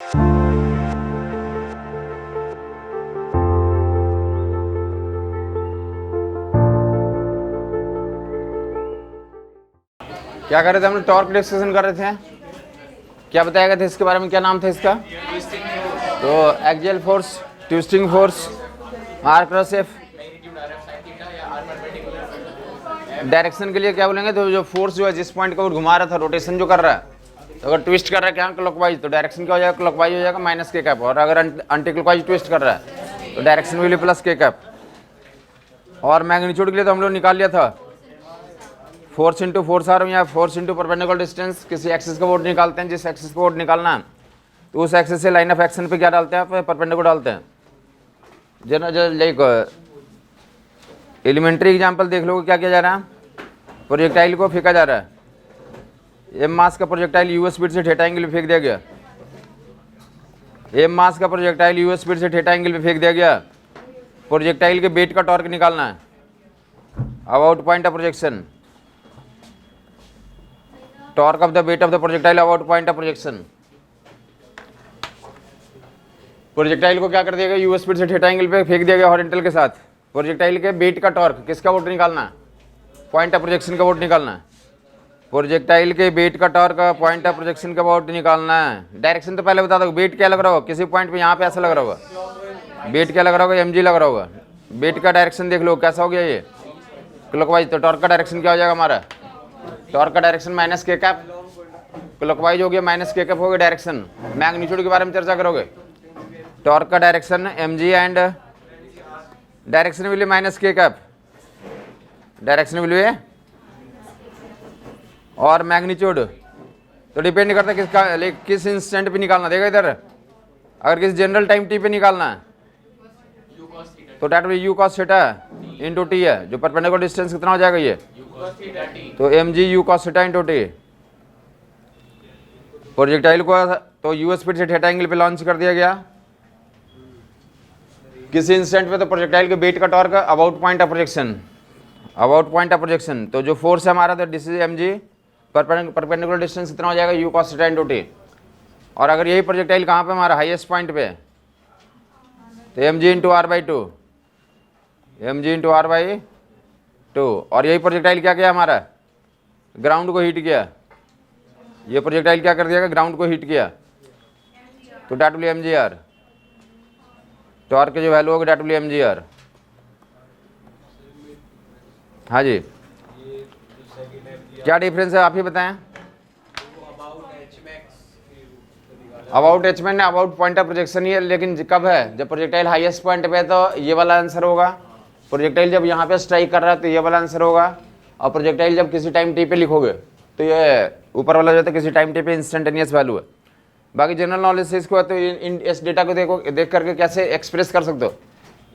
क्या कर रहे थे हम लोग? टॉर्क डिस्कशन कर रहे थे। क्या बताया गया था इसके बारे में? क्या नाम था इसका? तो axial force, twisting force, arc cross F. Direction के लिए क्या बोलेंगे? तो जो फोर्स जो है जिस पॉइंट को घुमा रहा था, रोटेशन जो कर रहा है, तो अगर ट्विस्ट कर रहा है क्या क्लॉकवाइज, तो डायरेक्शन क्या हो जाएगा? क्लॉकवाइज हो जाएगा माइनस के कैप। और अगर एंटी क्लॉकवाइज ट्विस्ट कर रहा है तो डायरेक्शन विल बी प्लस के कैप। और मैग्नीट्यूड के लिए तो हम लोग निकाल लिया था फोर्स इंटू फोर्स आर्म या फोर्स इंटू परपेंडिकुलर डिस्टेंस। किसी एक्सिस का वोट निकालते हैं, जिस एक्सिस का वोट निकालना है तो उस एक्सिस से लाइन ऑफ एक्शन पे क्या डालते हैं? आप परपेंडिकुलर डालते हैं। जो लाइक एलिमेंट्री एग्जांपल देख लो, क्या किया जा रहा है? प्रोजेक्टाइल को फेंका जा रहा है। एम मास का प्रोजेक्टाइल यू स्पीड से थीटा एंगल पे फेंक दिया गया। एम मास का प्रोजेक्टाइल यू स्पीड से थीटा एंगल पे फेंक दिया गया। प्रोजेक्टाइल के वेट का टॉर्क निकालना है about point of projection. Torque of the weight of the projectile about point of projection. Projectile को क्या कर दिया गया? यू स्पीड से थीटा एंगल पे फेंक दिया गया हॉरिजॉन्टल के साथ। प्रोजेक्टाइल के वेट का टॉर्क, किसका वोट निकालना है? पॉइंट ऑफ प्रोजेक्शन का वोट निकालना है। प्रोजेक्टाइल के वेट का टॉर्क पॉइंट ऑफ प्रोजेक्शन का वोट निकालना है। डायरेक्शन तो पहले बता दो, वेट क्या लग रहा होगा? किसी पॉइंट पे यहाँ पे ऐसा लग रहा होगा, वेट क्या लग रहा होगा? mg लग रहा होगा। वेट का डायरेक्शन देख लो कैसा हो गया, ये क्लॉकवाइज। तो टॉर्क का डायरेक्शन क्या हो जाएगा हमारा? टॉर्क का direction minus K cap. Clockwise हो गया माइनस के कैप हो गया डायरेक्शन। मैग्नीट्यूड के बारे में चर्चा करोगे। टॉर्क का direction mg and direction will be minus K cap. Direction will B और मैग्नीट्यूड तो डिपेंड करता है किस इंस्टेंट पे निकालना। देखा इधर, अगर किसी जनरल टाइम टी पे निकालना है तो that will u cos theta into t है। जो परपेंडिकुलर डिस्टेंस कितना हो जाएगा ये? तो m g u cos theta into t. Projectile को तो यू स्पीड से थीटा एंगल पे लॉन्च कर दिया गया किसी इंस्टेंट पे। तो प्रोजेक्टाइल के वेट का torque about point of projection, about point of projection. तो जो फोर्स है हमारा, तो this is m g, perpendicular distance कितना हो जाएगा? U cos theta into t. और अगर यही प्रोजेक्टाइल कहाँ पे हमारा? हाईएस्ट पॉइंट पे, तो m g into r by two, m g into r by two. और यही प्रोजेक्टाइल क्या किया हमारा? ग्राउंड को हीट किया। ये प्रोजेक्टाइल क्या कर दिया? ग्राउंड को हीट किया। तो that will M G R. Torque की जो वैल्यू होगी that will M G R. हाँ जी, क्या डिफरेंस है आप ही बताएं। About H man about point of projection ही है, लेकिन कब है? जब प्रोजेक्टाइल हाईएस्ट पॉइंट पे है तो ये वाला आंसर होगा। प्रोजेक्टाइल जब यहाँ पे स्ट्राइक कर रहा है तो ये वाला आंसर होगा। और प्रोजेक्टाइल जब किसी टाइम टी पे लिखोगे तो ये ऊपर वाला जो है किसी टाइम टी पे इंस्टेंटेनियस वैल्यू है। बाकी जनरल नॉलेज से इसको तो इस डेटा को देखो, देख करके कैसे एक्सप्रेस कर सकते हो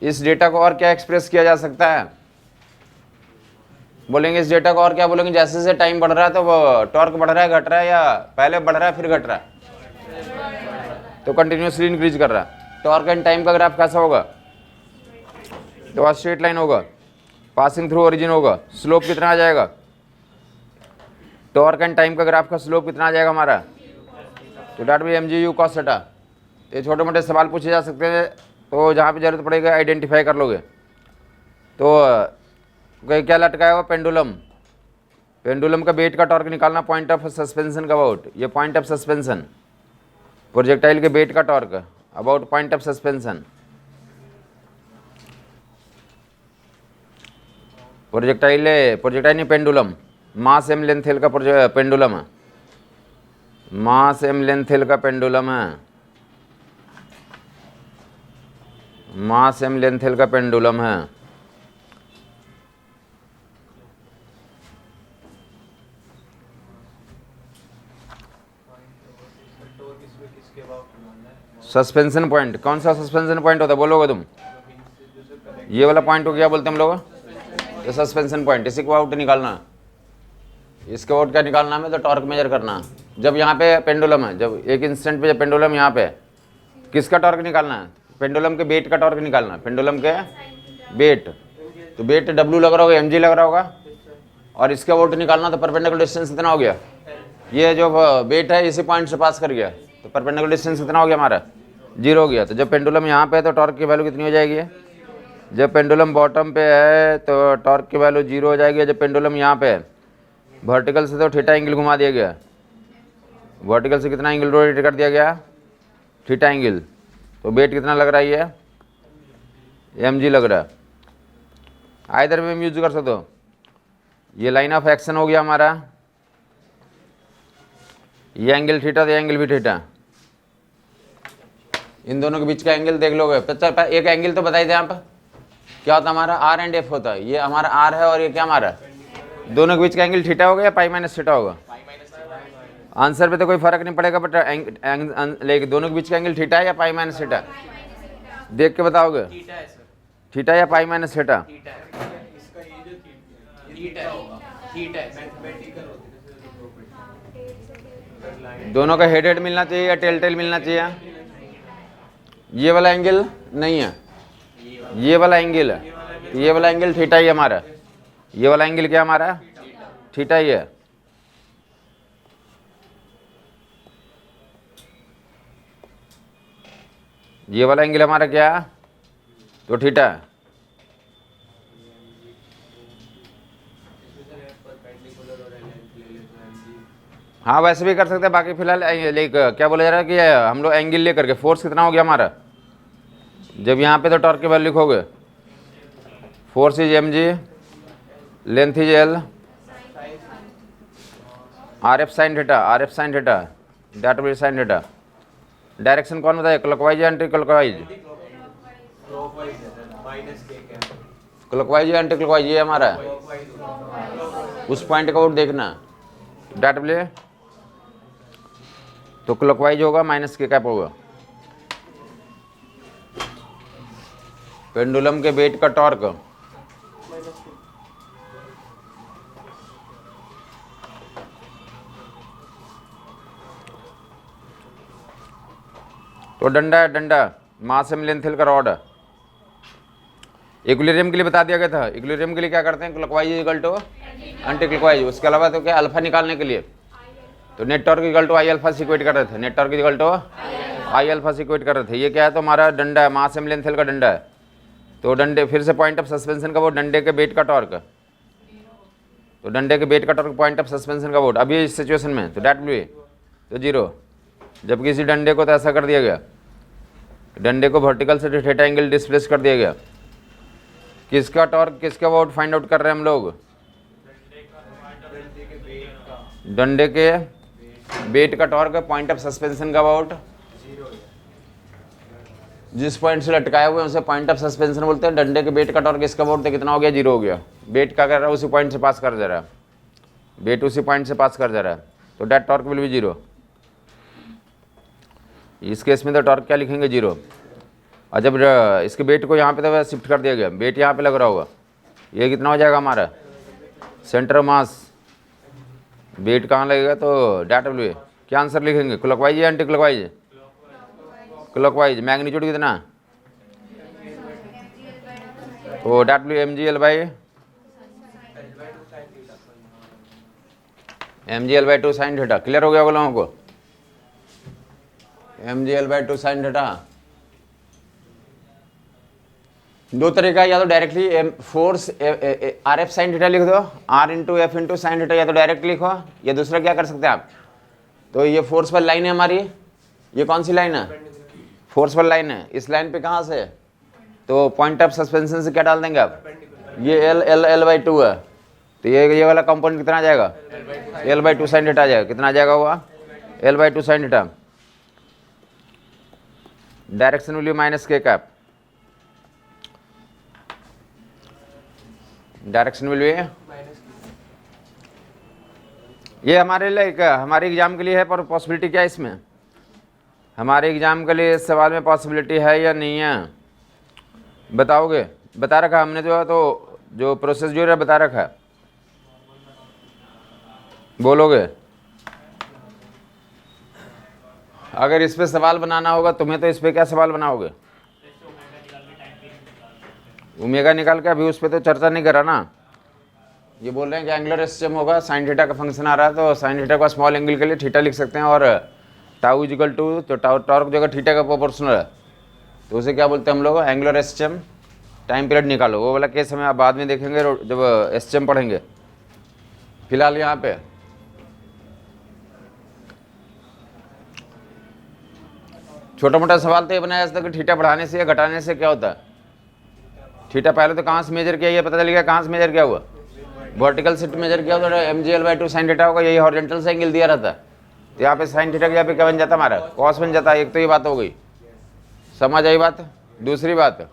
इस डेटा को, और क्या एक्सप्रेस किया जा सकता है? बोलेंगे इस डेटा को और क्या बोलेंगे? जैसे जैसे टाइम बढ़ रहा है तो वो टॉर्क बढ़ रहा है, घट रहा है, या पहले बढ़ रहा है फिर घट रहा है? तो कंटिन्यूसली इंक्रीज कर रहा है। टॉर्क एंड टाइम का ग्राफ कैसा होगा? तो स्ट्रेट लाइन होगा, पासिंग थ्रू ओरिजिन होगा। स्लोप कितना आ जाएगा? टॉर्क एंड टाइम का ग्राफ का स्लोप कितना आ जाएगा हमारा? तो that be m g u cos theta. ये छोटे मोटे सवाल पूछे जा सकते हैं, तो जहाँ पे जरूरत पड़ेगा आइडेंटिफाई कर लोगे। तो क्या लटकाया हुआ? पेंडुलम। पेंडुलम का वेट का टॉर्क निकालना पॉइंट ऑफ सस्पेंशन का अबाउट। ये पॉइंट ऑफ सस्पेंशन, प्रोजेक्टाइल के वेट का torque about point of suspension. Projectile नहीं, पेंडुलम। मास एम लेंथ एल का पेंडुलम है, मास एम लेंथ एल का पेंडुलम है, मास एम लेंथ एल का पेंडुलम है। सस्पेंशन पॉइंट, कौन सा सस्पेंशन पॉइंट होता है बोलोगे तुम? ये वाला पॉइंट को क्या बोलते हैं हम लोग? ये सस्पेंशन पॉइंट। इसी को आउट निकालना, इसके आउट क्या निकालना है? तो टॉर्क मेजर करना। जब यहाँ पे पेंडुलम है, जब एक इंस्टेंट पे जब पेंडुलम यहाँ पे, किसका टॉर्क निकालना है? पेंडुलम के वेट का टॉर्क निकालना है, पेंडुलम के वेट। तो वेट डब्ल्यू लग रहा होगा, एम जी लग रहा होगा, और इसका वोट निकालना। तो परपेंडिकुलर डिस्टेंस कितना हो गया? ये जो वेट है इसी पॉइंट से पास कर गया, तो परपेंडिकुलर डिस्टेंस कितना हो गया हमारा, 0 हो गया। तो जब पेंडुलम यहाँ पे है तो टॉर्क की वैल्यू कितनी हो जाएगी, जब पेंडुलम बॉटम पे है तो टॉर्क की वैल्यू 0 हो जाएगी। जब पेंडुलम यहाँ पे है वर्टिकल से तो थीटा एंगल घुमा दिया गया, वर्टिकल से कितना एंगल रोटेट कर दिया गया, थीटा एंगल। तो वेट कितना लग रहा है, ये mg लग रहा है। आइदर में यूज कर सकते हो। ये लाइन ऑफ एक्शन हो गया हमारा, ये एंगल थीटा तो ये एंगल भी थीटा, इन दोनों के बीच का एंगल देख लोगे। एक एंगल तो बताई दें आप, क्या होता है हमारा, आर एंड एफ होता है। ये हमारा आर है और ये क्या हमारा, दोनों के बीच का एंगल थीटा होगा या पाई माइनस थीटा होगा। आंसर पे तो कोई फर्क नहीं पड़ेगा, बट लेकिन दोनों के बीच का एंगल थीटा है या पाई माइनस थीटा, देख के बताओगे, थीटा या पाई माइनस थीटा। दोनों का हेड हेड मिलना चाहिए या टेल टेल मिलना चाहिए। ये वाला एंगल नहीं है, ये वाला एंगल है, ये वाला एंगल थीटा ही हमारा, ये वाला एंगल क्या हमारा, थीटा ही है। ये वाला एंगल हमारा क्या है, तो थीटा है। हाँ वैसे भी कर सकते हैं, बाकी फिलहाल क्या बोला जा रहा है कि हम लोग एंगल ले करके, फोर्स कितना हो गया हमारा, जब यहाँ पे तो टॉर्क की वैल्यू लिखोगे, force is mg, length is l, rf sine theta, rf sine theta, that will sign theta. Direction कौन बताया, क्लॉकवाइज या एंटी क्लॉकवाइज, क्लॉकवाइज या एंटी क्लॉकवाइज, ये हमारा उस पॉइंट का आउट देखना, दैट विल तो क्लॉकवाइज होगा, माइनस के कैप होगा। पेंडुलम के वेट का टॉर्क तो डंडा है, डंडा मास एम लेंथ का रॉड है। इक्विलिब्रियम के लिए बता दिया गया था, इक्विलिब्रियम के लिए क्या करते हैं, clockwise equal to anti clockwise. उसके अलावा तो क्या, अल्फा निकालने के लिए तो net torque equal to I alpha से इक्वेट कर रहे थे, net torque equal to I alpha से इक्वेट कर रहे थे। ये क्या है, तो हमारा डंडा है, मास एम लेंथ का डंडा है। तो डंडे फिर से पॉइंट ऑफ सस्पेंशन का वो डंडे के वेट का टॉर्क, तो डंडे के वेट का टॉर्क पॉइंट ऑफ सस्पेंशन का वोट अभी इस सिचुएशन में तो डेट भी तो 0। जबकि इसी डंडे को तो ऐसा कर दिया गया, डंडे को वर्टिकल से थीटा एंगल डिस्प्लेस कर दिया गया। किसका टॉर्क किसका वोट फाइंड आउट कर रहे हैं हम लोग, डंडे के वेट का टॉर्क, पॉइंट ऑफ सस्पेंशन का वोट, जिस पॉइंट से लटकाए हुए हैं उसे पॉइंट ऑफ सस्पेंशन बोलते हैं। डंडे के वेट का टॉर्क इसका वोट कितना हो गया, 0 हो गया। वेट क्या कर रहा है, उसी पॉइंट से पास कर जा रहा है, वेट उसी पॉइंट से पास कर जा रहा है, तो डेट टॉर्क विल बी 0। इस केस में तो टॉर्क क्या लिखेंगे, 0। और जब इसके वेट को यहाँ पे तो शिफ्ट कर दिया गया, वेट यहाँ पे लग रहा होगा, ये कितना हो जाएगा हमारा, सेंटर ऑफ मास। वेट कहाँ लगेगा, तो डेट विल बी, क्या आंसर लिखेंगे, क्लॉकवाइज या एंटी क्लॉकवाइज, क्लॉकवाइज। मैग्नीट्यूड कितना, तो that will mg l by two sine theta. Clear हो गया होगा लोगों को, mg l by two sine theta. दो तरीका है, या तो directly force r f sine theta लिख दो, r into f into sine theta, या तो डायरेक्ट लिखो, या दूसरा क्या कर सकते हैं आप, तो ये फोर्स वाली लाइन है हमारी, ये कौन सी लाइन है, फोर्स वाली लाइन है। इस लाइन पे कहाँ से, तो पॉइंट ऑफ सस्पेंशन से क्या डाल देंगे आप, ये एल बाई टू है, तो ये वाला कंपोनेंट कितना आ जाएगा, L by two sine theta आ जाएगा। कितना आ जाएगा हुआ, L by two sine theta. Direction will be minus K cap, direction will be, ये हमारे लिए हमारे एग्जाम के लिए है, पर पॉसिबिलिटी क्या है इसमें, हमारे एग्जाम के लिए इस सवाल में पॉसिबिलिटी है या नहीं है, बताओगे। बता रखा हमने जो है, तो जो प्रोसेस जो है बता रखा है, बोलोगे। अगर इस पे सवाल बनाना होगा तुम्हें, तो इस पे क्या सवाल बनाओगे, ओमेगा निकाल के। अभी उस पर तो चर्चा नहीं करा ना, ये बोल रहे हैं कि एंगुलर सिस्टम होगा, साइन थीटा का फंक्शन आ रहा है, तो साइन थीटा को स्मॉल एंगल के लिए थीटा लिख सकते हैं, और टाउ इजिकल टू, तो टॉर्क जो है थीटा का प्रोपोर्शनल है, तो उसे क्या बोलते हैं हम लोग, एंगुलर एसएचएम। टाइम पीरियड निकालो, वो वाला केस हमें आप बाद में देखेंगे जब एसएचएम पढ़ेंगे। फिलहाल यहाँ पे छोटा मोटा सवाल तो ये बनाया जा सकता है कि थीटा बढ़ाने से या घटाने से क्या होता है। थीटा पहले तो कहाँ से मेजर किया, ये पता चल गया कहाँ से मेजर किया हुआ, वर्टिकल से मेजर किया हुआ, mgl/2 sin थीटा होगा, यही हॉरिजॉन्टल से एंगल दिया रहता है। तो यहाँ पे sin थीटा के यहाँ पे क्या बन जाता है हमारा, कॉस बन जाता है। एक तो ये बात हो गई, समझ आई बात। दूसरी बात,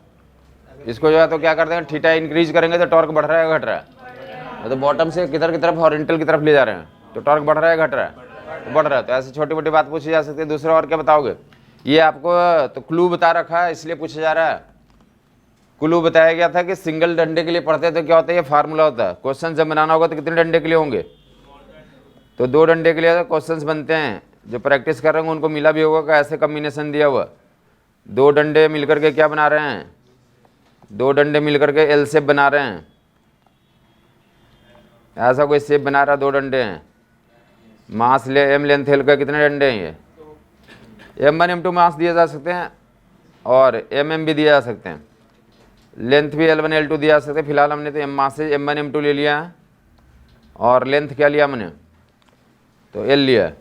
इसको जो है तो क्या करते हैं, थीटा इंक्रीज करेंगे तो टॉर्क बढ़ रहा है घट रहा है, तो बॉटम से किधर की तरफ, हॉरिजॉन्टल की तरफ ले जा रहे हैं, तो टॉर्क बढ़ रहा है घट रहा है, तो बढ़ रहा है। तो ऐसी छोटी मोटी बात पूछी जा सकती है। दूसरा और क्या बताओगे, ये आपको तो क्लू बता रखा है इसलिए पूछा जा रहा है। क्लू बताया गया था कि सिंगल डंडे के लिए पढ़ते हैं तो क्या होता है, ये फार्मूला होता है। क्वेश्चन जब बनाना होगा तो कितने डंडे के लिए होंगे, तो 2 डंडे के लिए क्वेश्चंस बनते हैं। जो प्रैक्टिस कर रहे होंगे उनको मिला भी होगा कि ऐसे कॉम्बिनेशन दिया हुआ, 2 डंडे मिलकर के क्या बना रहे हैं, 2 डंडे मिलकर के एल शेप बना रहे हैं, ऐसा कोई शेप बना रहा है, 2 डंडे हैं, मास ले एम लेंथ एल का, कितने डंडे हैं ये, m1 m2 मास दिए जा सकते हैं और mm भी दिए जा सकते हैं, लेंथ भी L1 L2 दिया जा सकते हैं। फिलहाल हमने तो मास से m1 m2 ले लिया है और लेंथ क्या लिया हमने, तो L लिया है।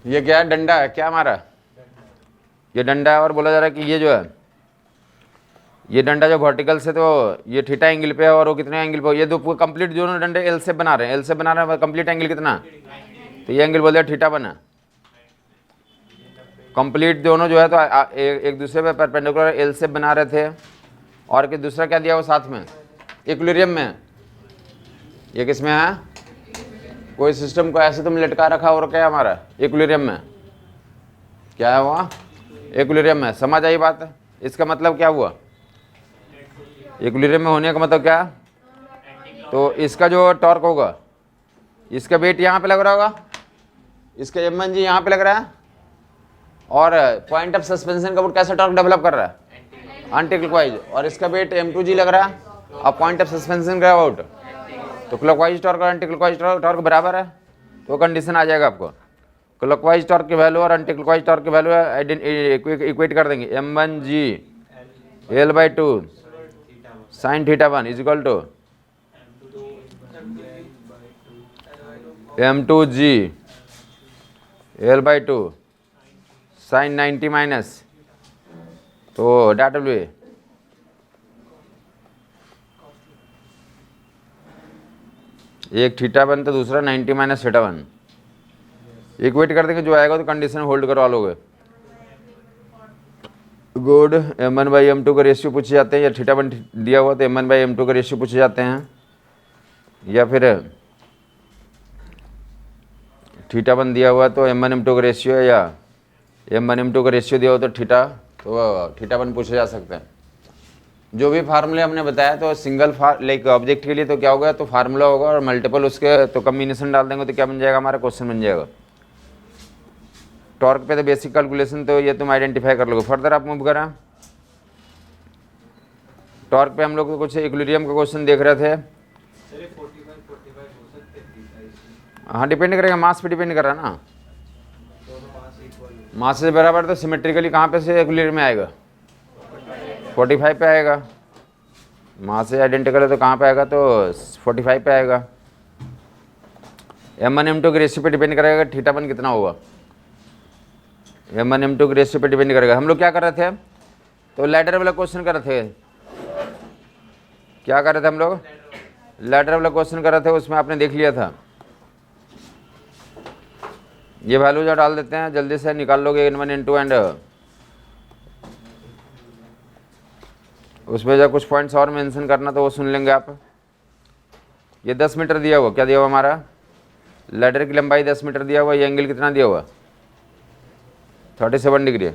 ये क्या है, डंडा है क्या हमारा, ये डंडा है। और बोला जा रहा है कि ये जो है, ये डंडा जो वर्टिकल से तो ये थीटा एंगल पे है और वो कितने एंगल पे, ये दो कंप्लीट दोनों डंडे एल से बना रहे हैं, एल से बना रहे हैं, कंप्लीट एंगल कितना, तो ये एंगल बोलते हैं थीटा बना। कंप्लीट दोनों जो है तो एक दूसरे पे परपेंडिकुलर एल से बना रहे थे। और कि दूसरा क्या दिया वो साथ में, इक्विलिब्रियम में, ये किस में है, कोई सिस्टम को ऐसे तुम लटका रखा और क्या है हमारा, इक्विलिब्रियम में, क्या है वहाँ, इक्विलिब्रियम में। समझ आई बात। इसका मतलब क्या हुआ, इक्विलिब्रियम में होने का मतलब क्या, तो इसका जो टॉर्क होगा, इसका वेट यहाँ पे लग रहा होगा, इसका m1 जी यहाँ पे लग रहा है, और पॉइंट ऑफ सस्पेंशन का कैसा टॉर्क डेवलप कर रहा है, एंटी क्लॉकवाइज, और इसका वेट m2 जी लग रहा है, और पॉइंट ऑफ सस्पेंशन का आउट, तो क्लॉकवाइज टॉर्क और एंटी क्लॉकवाइज टॉर्क बराबर है, तो कंडीशन आ जाएगा आपको। क्लॉकवाइज टॉर्क की वैल्यू और एंटी क्लॉकवाइज टॉर्क की वैल्यू इक्वेट कर देंगे, m1 G L/2 sin θ1 is equal to m2 G L/2 sin 90 minus, तो डेट विल बी एक θ1 तो दूसरा 90 माइनस θ1, इक्वेट कर देंगे, जो आएगा तो कंडीशन होल्ड करवा लोगे। गुड। m1/m2 का रेशियो पूछे जाते हैं, या θ1 दिया हुआ तो m1/m2 का रेशियो पूछे जाते हैं, या फिर θ1 दिया हुआ तो m1 m2 का रेशियो है, या m1 m2 का रेशियो दिया हुआ तो θ1 पूछे जा सकते हैं। जो भी फार्मूले हमने बताया तो सिंगल लाइक ऑब्जेक्ट के लिए तो क्या होगा, तो फार्मूला होगा, और मल्टीपल उसके तो कम्बिनेशन डाल देंगे तो क्या बन जाएगा हमारा, क्वेश्चन बन जाएगा। टॉर्क पे तो बेसिक कैलकुलेशन तो ये तुम आइडेंटिफाई कर लोगे। फर्दर आप मूव करा, टॉर्क पे हम लोग तो कुछ इक्विलिब्रियम का क्वेश्चन देख रहे थे। हाँ डिपेंड करेगा, मास पे डिपेंड कर रहा है ना, मास से बराबर तो सिमेट्रिकली कहाँ पे से इक्विलिब्रियम में आएगा, 45 पे आएगा। मास से आइडेंटिकल है तो कहाँ पे आएगा, तो 45 पे आएगा। m1 m2 के रेशियो पे डिपेंड करेगा θ1 कितना होगा, m1 m2 के रेशियो पे डिपेंड करेगा। हम लोग क्या कर रहे थे, तो लैडर वाला क्वेश्चन कर रहे थे, क्या कर रहे थे हम लोग, लैडर वाला क्वेश्चन कर रहे थे, उसमें आपने देख लिया था। ये वैल्यू जो डाल देते हैं जल्दी से निकाल लोगे n1 n2 एंड उसमें जब कुछ पॉइंट्स और मेंशन करना तो वो सुन लेंगे आप। ये 10 मीटर दिया हुआ, क्या दिया हुआ हमारा, लैडर की लंबाई 10 मीटर दिया हुआ, ये एंगल कितना दिया हुआ, 37 डिग्री।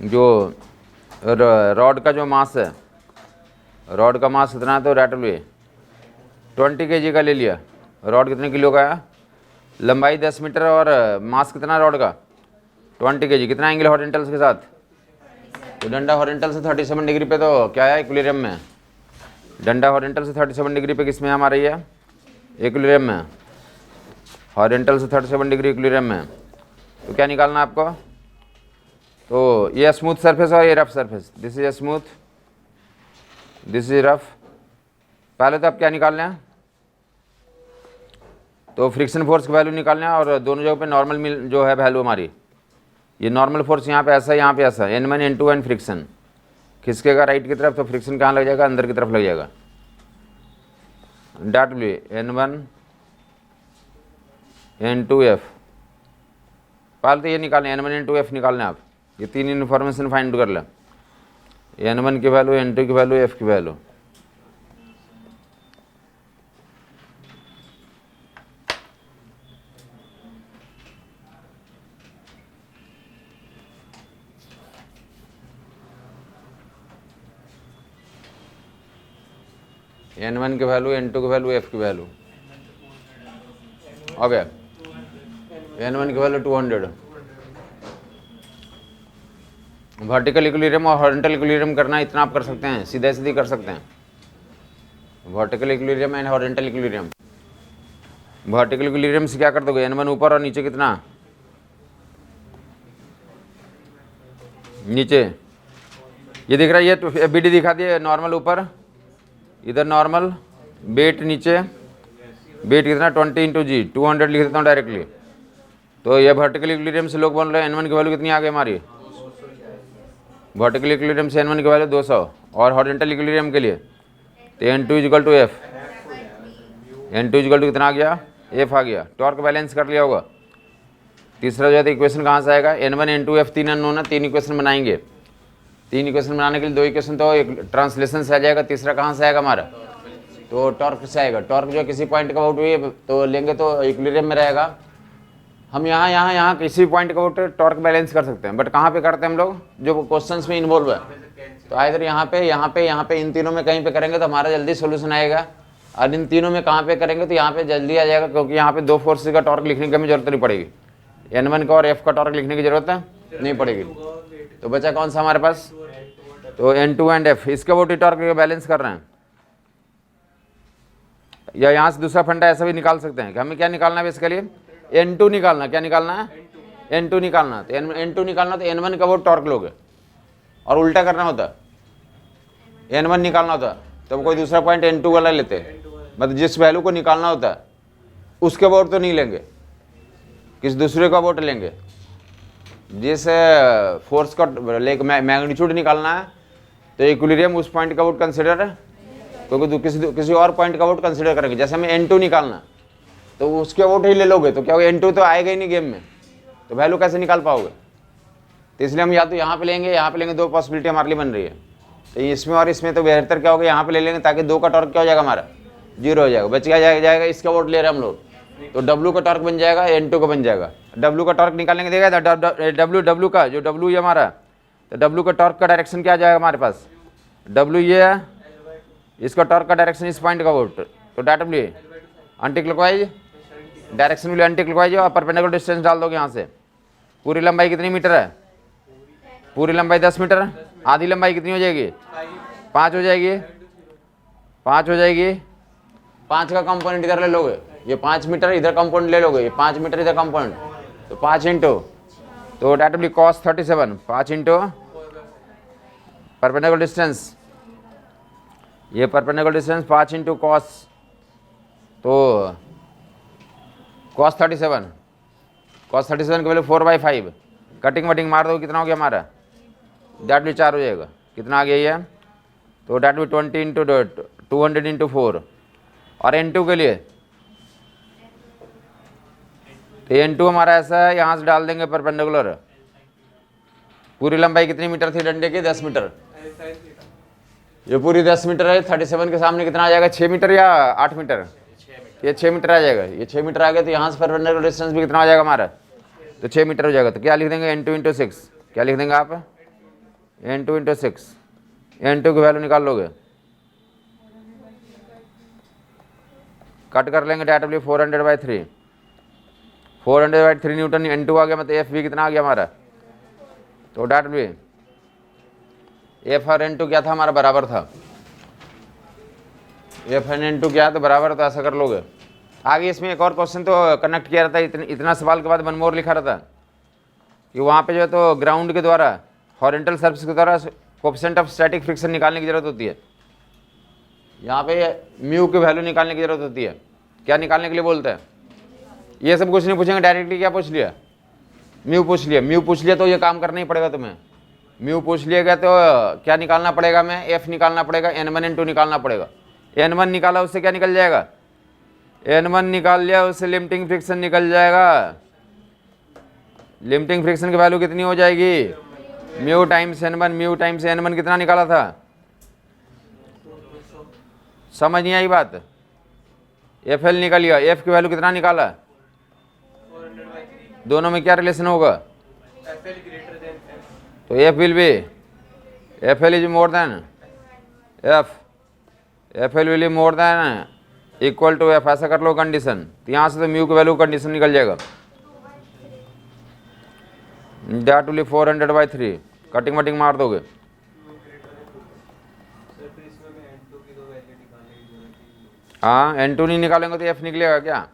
जो रॉड का जो मास है, रॉड का मास कितना है, तो डेट विल बी 20 kg का ले लिया। रॉड कितने किलो का है, लंबाई 10 मीटर और मास कितना रॉड का 20 kg, कितना एंगल हॉरिजॉन्टल के साथ, तो डंडा हॉरिजॉन्टल से 37 डिग्री पे तो क्या है इक्विलिब्रियम में, डंडा हॉरिजॉन्टल से 37 डिग्री पे किस में हमारा ये इक्विलिब्रियम में, हॉरिजॉन्टल से 37 डिग्री इक्विलिब्रियम में। तो क्या निकालना है आपको, तो ये स्मूथ सरफेस और ये rough surface, this is smooth, this is rough. पहले तो आप क्या निकालना है, तो फ्रिक्शन फोर्स की वैल्यू निकालना है और दोनों जगह पे नॉर्मल मिल जो है वैल्यू हमारी, ये नॉर्मल फोर्स यहाँ पे ऐसा है, यहाँ पे ऐसा, N1 N2 and friction खिसकेगा right की तरफ तो फ्रिक्शन कहाँ लग जाएगा, अंदर की तरफ लग जाएगा। W N1 N2F, पहले तो ये निकालना N1 N2F निकालना है आप, ये तीन इन्फॉर्मेशन फाइंड कर लें, N1 की वैल्यू, N2 की वैल्यू, F की वैल्यू। N1 की वैल्यू, N2 की वैल्यू, F की वैल्यू हो गया। N1 की वैल्यू 200, वर्टिकल इक्विलिब्रियम और हॉरिजॉन्टल इक्विलिब्रियम करना इतना आप कर सकते हैं, सीधे सीधे कर सकते हैं। Vertical equilibrium and horizontal equilibrium, vertical equilibrium से क्या कर दोगे, N1 ऊपर और नीचे कितना, नीचे ये दिख रहा है, ये BD दिखा दिए, नॉर्मल ऊपर, इधर नॉर्मल, वेट नीचे, वेट कितना 20 × G, 200 लिख देता हूँ डायरेक्टली। तो ये वर्टिकल इक्विलिब्रियम से लोग बोल रहे हैं N1 की वैल्यू कितनी आ गई हमारी, वर्टिकल इक्विलिब्रियम से N1 की वैल्यू 200 और हॉरिजॉन्टल इक्विलिब्रियम के लिए तो N2 = F, N2 = कितना आ गया, F आ गया। टॉर्क बैलेंस कर लिया होगा। तीसरा जो है इक्वेशन कहाँ से आएगा, N1 N2 F तीन अननोन है, तीन इक्वेशन बनाएंगे। तीन इक्वेशन बनाने के लिए दो इक्वेशन तो एक ट्रांसलेशन से आ जाएगा, तीसरा कहाँ से आएगा हमारा, तो टॉर्क से आएगा। टॉर्क जो किसी पॉइंट का आउट हुई तो लेंगे तो इक्विलिब्रियम में रहेगा। हम यहाँ किसी पॉइंट का आउट टॉर्क बैलेंस कर सकते हैं, बट कहाँ पे करते हैं हम लोग, जो क्वेश्चंस में इन्वॉल्व है, तो आइधर यहाँ पे इन तीनों में कहीं पे करेंगे तो हमारा जल्दी सोल्यूशन आएगा, और इन तीनों में कहाँ पे करेंगे तो यहाँ पे जल्दी आ जाएगा, क्योंकि यहाँ पे दो फोर्सेस का टॉर्क लिखने की हमें जरूरत नहीं पड़ेगी, N1 का और F का टॉर्क लिखने की जरूरत नहीं पड़ेगी। तो बचा कौन सा हमारे पास, तो N2 एंड F, इसके वो टॉर्क बैलेंस कर रहे हैं। या यहाँ से दूसरा फंडा ऐसा भी निकाल सकते हैं कि हमें क्या निकालना है इसके लिए, N2 निकालना, क्या निकालना है, N2 निकालना। तो N2 निकालना तो N1 का वो टॉर्क लोगे, और उल्टा करना होता, N1 निकालना होता तो कोई दूसरा पॉइंट N2 वाला लेते, मतलब जिस वैल्यू को निकालना होता है उसके अबाउट तो नहीं लेंगे, किस दूसरे का अबाउट लेंगे। जिस फोर्स का मैग्नीट्यूड निकालना है तो इक्विलिब्रियम उस पॉइंट का अबाउट कंसिडर है, क्योंकि किसी और पॉइंट का अबाउट कंसिडर करेंगे। जैसे हमें N2 निकालना तो उसके अबाउट ही ले लोगे, तो क्या होगा, N2 तो आएगा ही नहीं गेम में, तो वैल्यू कैसे निकाल पाओगे। तो इसलिए हम या तो यहाँ पे लेंगे, दो पॉसिबिलिटी हमारे लिए बन रही है। तो इसमें और इसमें तो बेहतर क्या होगा, यहाँ पे ले लेंगे ताकि दो का टॉर्क क्या हो जाएगा हमारा, 0 हो जाएगा, बच जाएगा इसका अबाउट ले रहे हैं हम लोग, तो W का टॉर्क बन जाएगा, N2 का बन जाएगा। W का टॉर्क निकालने के देगा W का जो W है हमारा, तो W का टॉर्क का डायरेक्शन क्या आ जाएगा हमारे पास, W ये है, इसका टॉर्क का डायरेक्शन इस पॉइंट का अबाउट, तो W एंटी क्लॉकवाइज डायरेक्शन भी एंटी क्लॉकवाइज और परपेंडिकुलर डिस्टेंस डाल दोगे यहाँ से। पूरी लंबाई कितनी मीटर है, पूरी लंबाई 10 मीटर, आधी लंबाई कितनी हो जाएगी, 5 हो जाएगी, 5 हो जाएगी। 5 का कंपोनेंट इधर ले लोगे, ये 5 मीटर इधर कंपोनेंट ले लोगे, ये 5 मीटर इधर कंपोनेंट, तो 5 इंटू, तो that will cos 37, 5 into perpendicular distance, ये परपेंडिकुलर डिस्टेंस 5 इंटू कॉस, तो कॉस 37, कॉस 37 की वैल्यू 4/5, कटिंग वटिंग मार दो, कितना हो गया हमारा, डेट भी 4 हो जाएगा, कितना आ गया ये, तो डेट भी 20 इंटू 200 इंटू 4। और N2 के लिए तो N2 हमारा ऐसा है, यहाँ से डाल देंगे परपेंडिकुलर, पूरी लंबाई कितनी मीटर थी डंडे की, 10 मीटर, ये पूरी 10 मीटर है, 37 के सामने कितना आ जाएगा, 6 मीटर या 8 मीटर, ये 6 मीटर आ जाएगा, ये 6 मीटर आ गया, तो यहाँ से परपेंडिकुलर डिस्टेंस भी कितना आ जाएगा हमारा, तो 6 मीटर हो जाएगा। तो क्या लिख देंगे, N2 × 6, क्या लिख देंगे आप, N2 × 6, N2 की वैल्यू निकाल लोगे, कट कर लेंगे, डेट विल 400/3, 400/3 न्यूटन N2 आ गया, मतलब F भी कितना आ गया हमारा, तो डेट विल F और N2 क्या था हमारा, बराबर था, एफ एन एन टू क्या है तो बराबर, तो ऐसा कर लोगे। आगे इसमें एक और क्वेश्चन तो कनेक्ट किया रहता है, इतना सवाल के बाद वन मोर लिखा रहता कि वहाँ पे जो है तो ग्राउंड के द्वारा हॉरिजॉन्टल सरफेस के द्वारा कोएफिशिएंट ऑफ स्टैटिक फ्रिक्शन निकालने की जरूरत होती है। यहाँ पे म्यू की वैल्यू निकालने की जरूरत होती है। क्या निकालने के लिए बोलते हैं? ये सब कुछ नहीं पूछेंगे, डायरेक्टली क्या पूछ लिया? म्यू पूछ लिया। म्यू पूछ लिया तो ये काम करना ही पड़ेगा तुम्हें। म्यू पूछ लिएगा तो क्या निकालना पड़ेगा? मैं एफ निकालना पड़ेगा, n1 n2 निकालना पड़ेगा। n1 निकाला उससे क्या निकल जाएगा? n1 निकाल लिया उससे लिमिटिंग फ्रिक्शन निकल जाएगा। लिमिटिंग फ्रिक्शन की वैल्यू कितनी हो जाएगी? Mu times n1। Mu times n1 कितना निकाला था? समझ नहीं आई बात? एफ एल निकल गया। एफ की वैल्यू कितना निकाला? दोनों में क्या रिलेशन होगा? तो f will be, f l is more than f l will be more than equal to f. ऐसा कर लो कंडीशन। तो यहाँ से तो म्यू की वैल्यू कंडीशन निकल जाएगा। That will be 400/3। कटिंग वटिंग मार दोगे। हाँ, n2 नहीं निकालेंगे तो f निकलेगा क्या?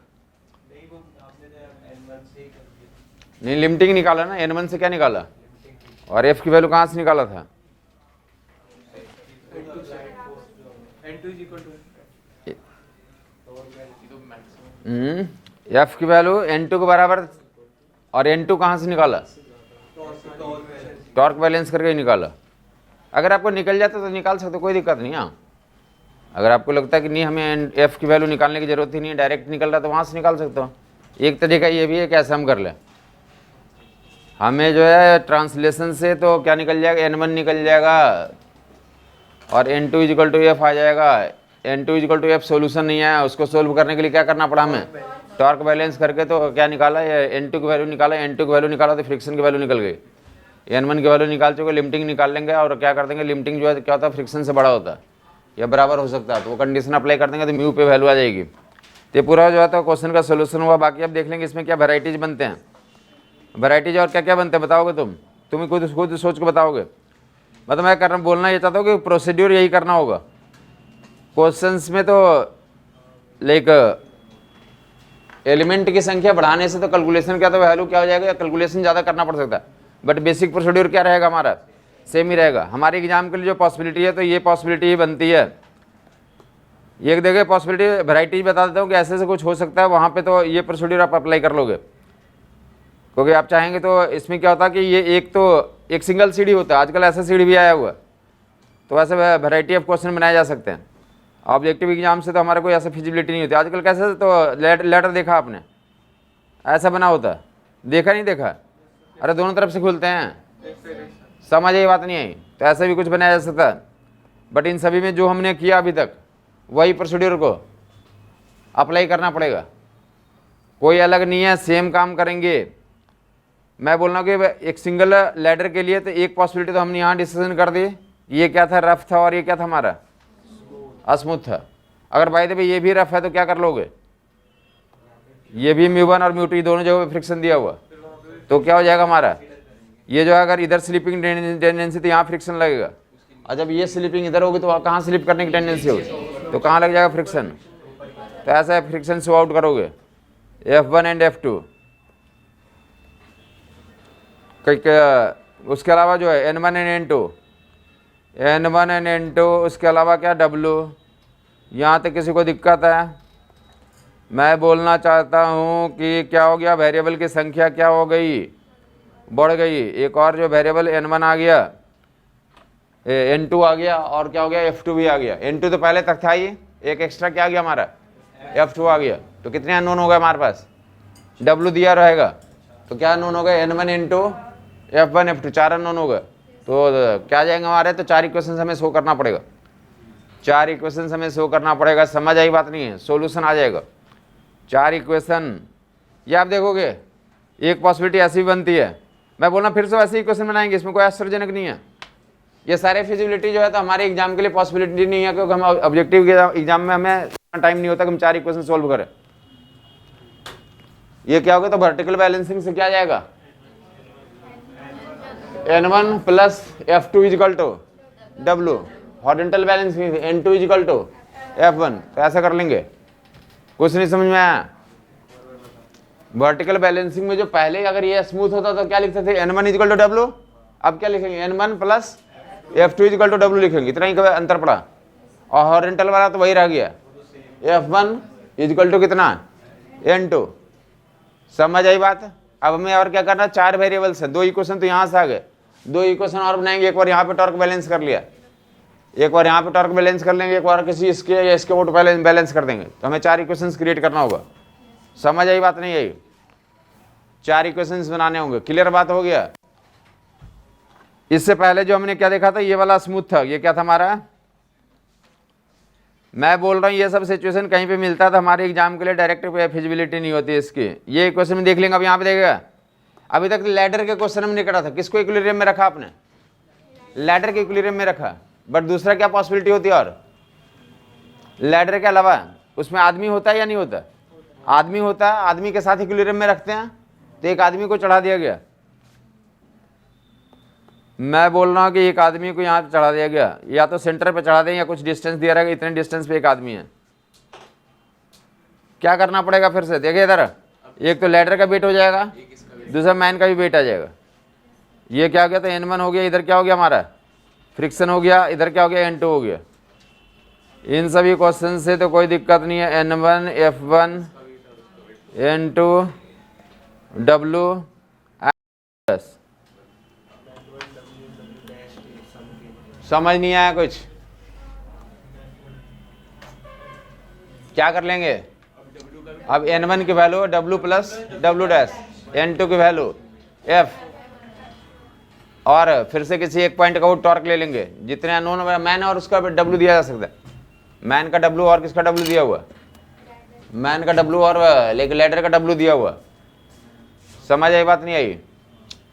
नहीं, लिमिटिंग निकाला ना। n1 से क्या निकाला? और f की वैल्यू कहाँ से निकाला था? f की वैल्यू n2 के बराबर। और n2 कहाँ से निकाला? टॉर्क बैलेंस करके ही निकाला। अगर आपको निकल जाता तो निकाल सकते, कोई दिक्कत नहीं। हाँ, अगर आपको लगता है कि नहीं हमें एफ की वैल्यू निकालने की जरूरत ही नहीं है, डायरेक्ट निकल रहा, तो वहाँ से निकाल सकते हो। एक तरीका ये भी है कि ऐसा हम कर लें, हमें जो है ट्रांसलेशन से तो क्या निकल जाएगा? n1 निकल जाएगा और n2 इक्वल टू एफ आ जाएगा। n2 equal to F solution नहीं आया, उसको सोल्व करने के लिए क्या करना पड़ा हमें? टॉर्क बैलेंस करके तो क्या निकाला? n2 की वैल्यू निकाला। n2 की वैल्यू निकाला तो फ्रिक्शन की वैल्यू निकल गई। n1 की वैल्यू निकाल चुके, लिमिटिंग निकाल लेंगे और क्या कर देंगे? लिमिटिंग जो है क्या होता है? फ्रिक्शन से बड़ा होता है या बराबर हो सकता है, तो वो कंडीशन अप्लाई कर देंगे तो म्यू पे वैल्यू आ जाएगी। तो ये पूरा जो है तो क्वेश्चन का सोल्यूशन हुआ। बाकी अब देख लेंगे इसमें क्या वैराइटीज बनते हैं। वैराइटीज और क्या क्या बनते हैं बताओगे तुम ही खुद सोच के बताओगे। मतलब मैं करना बोलना ये चाहता हूँ कि प्रोसीड्यूर यही करना होगा क्वेश्चंस में। तो लाइक एलिमेंट की संख्या बढ़ाने से तो कैलकुलेशन क्या, तो वैल्यू क्या हो जाएगा? कैलकुलेशन ज़्यादा करना पड़ सकता है, बट बेसिक प्रोसीड्यूर क्या रहेगा? हमारा सेम ही रहेगा। हमारे एग्जाम के लिए जो पॉसिबिलिटी है तो ये पॉसिबिलिटी ही बनती है। ये देखिए पॉसिबिलिटी वैराइटीज बता देता हूँ कि ऐसे से कुछ हो सकता है, वहाँ पे तो ये प्रोसीड्यूर आप अप्लाई कर लोगे, क्योंकि आप चाहेंगे तो इसमें क्या होता है कि ये एक सिंगल सीडी होता है। आजकल ऐसा सीडी भी आया हुआ, तो वैसे वैरायटी ऑफ क्वेश्चन बनाए जा सकते हैं। ऑब्जेक्टिव एग्जाम से तो हमारा कोई ऐसा फिजिबिलिटी नहीं होती। आजकल कैसे तो लेटर देखा आपने, ऐसा बना होता है, देखा नहीं देखा? अरे दोनों तरफ से खुलते हैं, समझ ये बात नहीं आई? तो ऐसा भी कुछ बनाया जा सकता है। बट इन सभी में जो हमने किया अभी तक वही प्रोसीड्यूर को अप्लाई करना पड़ेगा, कोई अलग नहीं है, सेम काम करेंगे। मैं बोल रहा हूँ कि एक सिंगल लैडर के लिए तो एक पॉसिबिलिटी तो हमने यहाँ डिसीजन कर दी, ये क्या था? रफ था, और ये क्या था हमारा? स्मूथ था। अगर भाई तो ये भी रफ है तो क्या कर लोगे? ये भी म्यू1 और म्यू2 दोनों जगह पे फ्रिक्शन दिया हुआ, तो क्या हो जाएगा हमारा? ये जो है अगर इधर स्लिपिंग टेंडेंसी तो यहाँ फ्रिक्शन लगेगा, और जब ये स्लिपिंग इधर होगी तो कहाँ स्लिप करने की टेंडेंसी होगी, तो कहाँ लग जाएगा? फ्रिक्शन। तो ऐसा फ्रिक्शन शो आउट करोगे F1 एंड F2। उसके अलावा जो है N1 एंड N2, उसके अलावा क्या? W। यहाँ तक किसी को दिक्कत है? मैं बोलना चाहता हूँ कि क्या हो गया? वेरिएबल की संख्या क्या हो गई? बढ़ गई। एक और जो वेरिएबल N1 आ गया, N2 आ गया, और क्या हो गया? F2 भी आ गया। N2 तो पहले तक था ही, एक एक्स्ट्रा क्या आ गया हमारा? F2 आ गया। तो कितने अननोन हो गए हमारे पास? W दिया रहेगा तो क्या अननोन हो गए? N1 N2 F1 F2, 4 unknown हो गए। तो क्या जाएंगे हमारे? तो 4 इक्वेशन हमें शो करना पड़ेगा, 4 इक्वेशन हमें शो करना पड़ेगा। समझ आई बात नहीं है? सोल्यूशन आ जाएगा 4 इक्वेशन। ये आप देखोगे एक पॉसिबिलिटी ऐसी बनती है, मैं बोलना फिर से वैसे इक्वेशन बनाएंगे, इसमें कोई आश्चर्यजनक नहीं है। ये सारे फिजिबिलिटी जो है तो हमारे एग्जाम के लिए पॉसिबिलिटी नहीं है, क्योंकि हम ऑब्जेक्टिव के एग्जाम में हमें टाइम नहीं होता कि हम 4 इक्वेशन सोल्व करें। ये क्या होगा? तो वर्टिकल बैलेंसिंग से क्या जाएगा? N1 plus F2 equal to W। Horizontal balancing N2 equal to F1, तो ऐसा कर लेंगे। कुछ नहीं समझ में आया? वर्टिकल बैलेंसिंग में जो पहले अगर ये स्मूथ होता तो क्या लिखते थे, N1 इक्वल टू W, अब क्या लिखेंगे, N1 plus F2 equal to W लिखेंगे, इतना ही अंतर पड़ा। और हॉरिजॉन्टल वाला तो वही रह गया, F1 इक्वल टू कितना, N2। समझ आई बात? अब हमें और क्या करना, 4 वेरिएबल्स है, 2 इक्वेशन तो यहाँ से आ गए, 2 इक्वेशन और बनाएंगे। एक बार यहाँ पे टॉर्क बैलेंस कर लिया, एक बार यहाँ पे टॉर्क बैलेंस कर लेंगे, एक बार किसी इसके या इसके वोट बैलेंस कर देंगे, तो हमें 4 इक्वेशंस क्रिएट करना होगा। समझ आई बात नहीं आई? 4 इक्वेशंस बनाने होंगे। क्लियर बात हो गया? इससे पहले जो हमने क्या देखा था, ये वाला स्मूथ था, ये क्या था हमारा, मैं बोल रहा हूँ ये सब सिचुएशन कहीं पे मिलता था हमारे एग्जाम के लिए, डायरेक्ट फिजिबिलिटी नहीं होती इसकी। ये इक्वेशन में देख लेंगे, अब यहाँ पे देखेगा, अभी तक लैडर के क्वेश्चन में निकला था, किसको इक्विलिब्रियम में रखा आपने, लैडर के इक्विलिब्रियम में रखा। बट दूसरा क्या पॉसिबिलिटी होती है, और लैडर के अलावा उसमें आदमी होता है या नहीं होता, आदमी होता है, आदमी के साथ इक्विलिब्रियम में रखते हैं, तो एक आदमी को चढ़ा दिया गया। मैं बोल रहा हूँ कि एक आदमी को यहाँ चढ़ा दिया गया, या तो सेंटर पे चढ़ा दें या कुछ डिस्टेंस दिया रहेगा, इतने डिस्टेंस पे एक आदमी है। क्या करना पड़ेगा फिर से, देखिए इधर, एक तो लैडर का वेट हो जाएगा, दूसरा मैन का भी वेट आ जाएगा। ये क्या हो गया, तो N1 हो गया, इधर क्या हो गया हमारा फ्रिक्शन हो गया, इधर क्या हो गया N2 हो गया। इन सभी क्वेश्चन से तो कोई दिक्कत नहीं है, N1 F1 N2 W S। समझ नहीं आया कुछ, क्या कर लेंगे, अब N1 की value W plus W dash, N2 की वैल्यू F, और फिर से किसी एक पॉइंट का वो टॉर्क ले लेंगे, जितने अननोन मैन और उसका W दिया जा सकता है, मैन का W और किसका W दिया हुआ, मैन का W और लेकिन लैडर का W दिया हुआ। समझ आई बात नहीं आई?